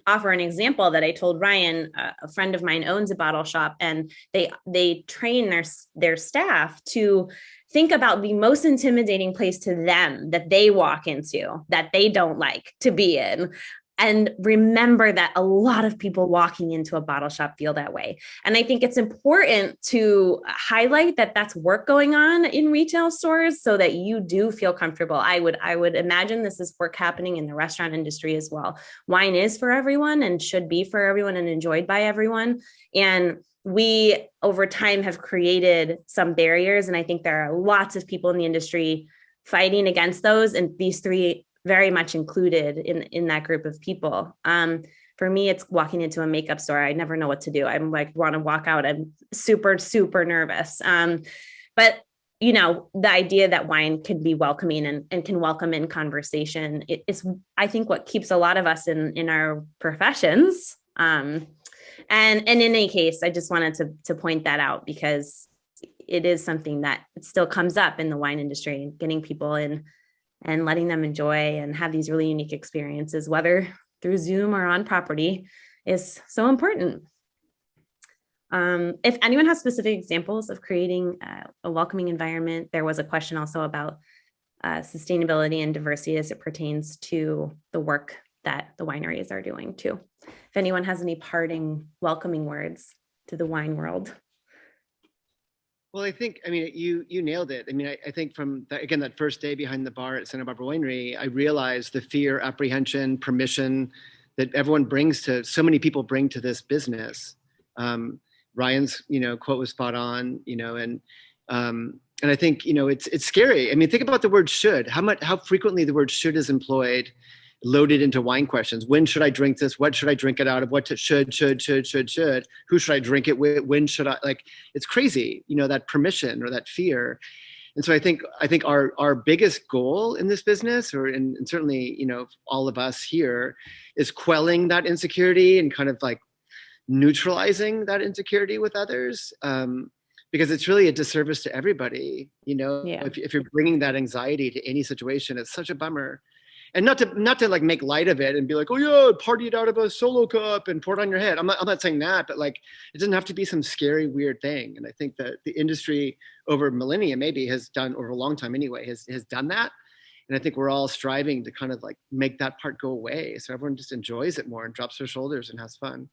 Speaker 1: offer an example that I told Ryan. A friend of mine owns a bottle shop, and they train their staff to think about the most intimidating place to them that they walk into, that they don't like to be in. And remember that a lot of people walking into a bottle shop feel that way. And I think it's important to highlight that that's work going on in retail stores so that you do feel comfortable. I would imagine this is work happening in the restaurant industry as well. Wine is for everyone and should be for everyone and enjoyed by everyone. And we over time have created some barriers. And I think there are lots of people in the industry fighting against those. And these three very much included in that group of people. For me, it's walking into a makeup store. I never know what to do. I'm like, want to walk out. I'm super, super nervous. But the idea that wine can be welcoming and can welcome in conversation is, I think, what keeps a lot of us in our professions. And in any case, I just wanted to point that out because it is something that still comes up in the wine industry, and getting people in and letting them enjoy and have these really unique experiences, whether through Zoom or on property, is so important. If anyone has specific examples of creating a welcoming environment, there was a question also about sustainability and diversity as it pertains to the work that the wineries are doing too. If anyone has any parting welcoming words to the wine world.
Speaker 4: Well, I think, you nailed it. I think from that first day behind the bar at Santa Barbara Winery, I realized the fear, apprehension, permission that everyone brings to, so many people bring to this business. Ryan's, quote was spot on, and I think, it's scary. Think about the word should, how frequently the word should is employed, loaded into wine questions. When should I drink this? What should I drink it out of? What should? Who should I drink it with? When should I? It's crazy, that permission or that fear. And so I think our biggest goal in this business, and certainly, all of us here, is quelling that insecurity and kind of neutralizing that insecurity with others. Because it's really a disservice to everybody,
Speaker 1: Yeah.
Speaker 4: If you're bringing that anxiety to any situation, it's such a bummer. And not to make light of it and be like, oh yeah, party it out of a solo cup and pour it on your head. I'm not saying that, but it doesn't have to be some scary, weird thing. And I think that the industry over millennia maybe has done, over a long time anyway, has done that. And I think we're all striving to kind of make that part go away. So everyone just enjoys it more and drops their shoulders and has fun.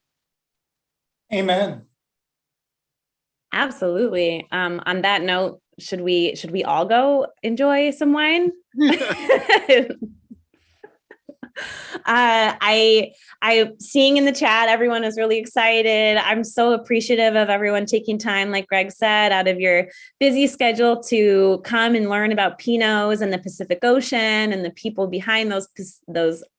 Speaker 3: Amen.
Speaker 1: Absolutely. On that note, should we all go enjoy some wine? I seeing in the chat, everyone is really excited. I'm so appreciative of everyone taking time, like Greg said, out of your busy schedule to come and learn about Pinots and the Pacific Ocean and the people behind those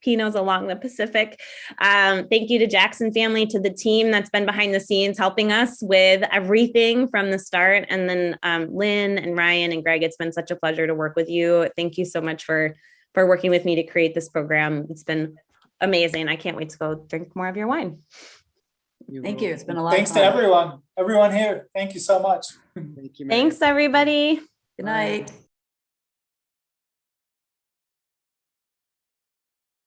Speaker 1: Pinots along the Pacific. Thank you to Jackson family, to the team that's been behind the scenes helping us with everything from the start. And then Lynn and Ryan and Greg, it's been such a pleasure to work with you. Thank you so much for working with me to create this program. It's been amazing. I can't wait to go drink more of your wine.
Speaker 2: Thank you. It's been a lot of
Speaker 3: Thanks
Speaker 2: fun.
Speaker 3: to everyone here. Thank you so much.
Speaker 4: Thank you, Mary.
Speaker 1: Thanks, everybody.
Speaker 2: Good night.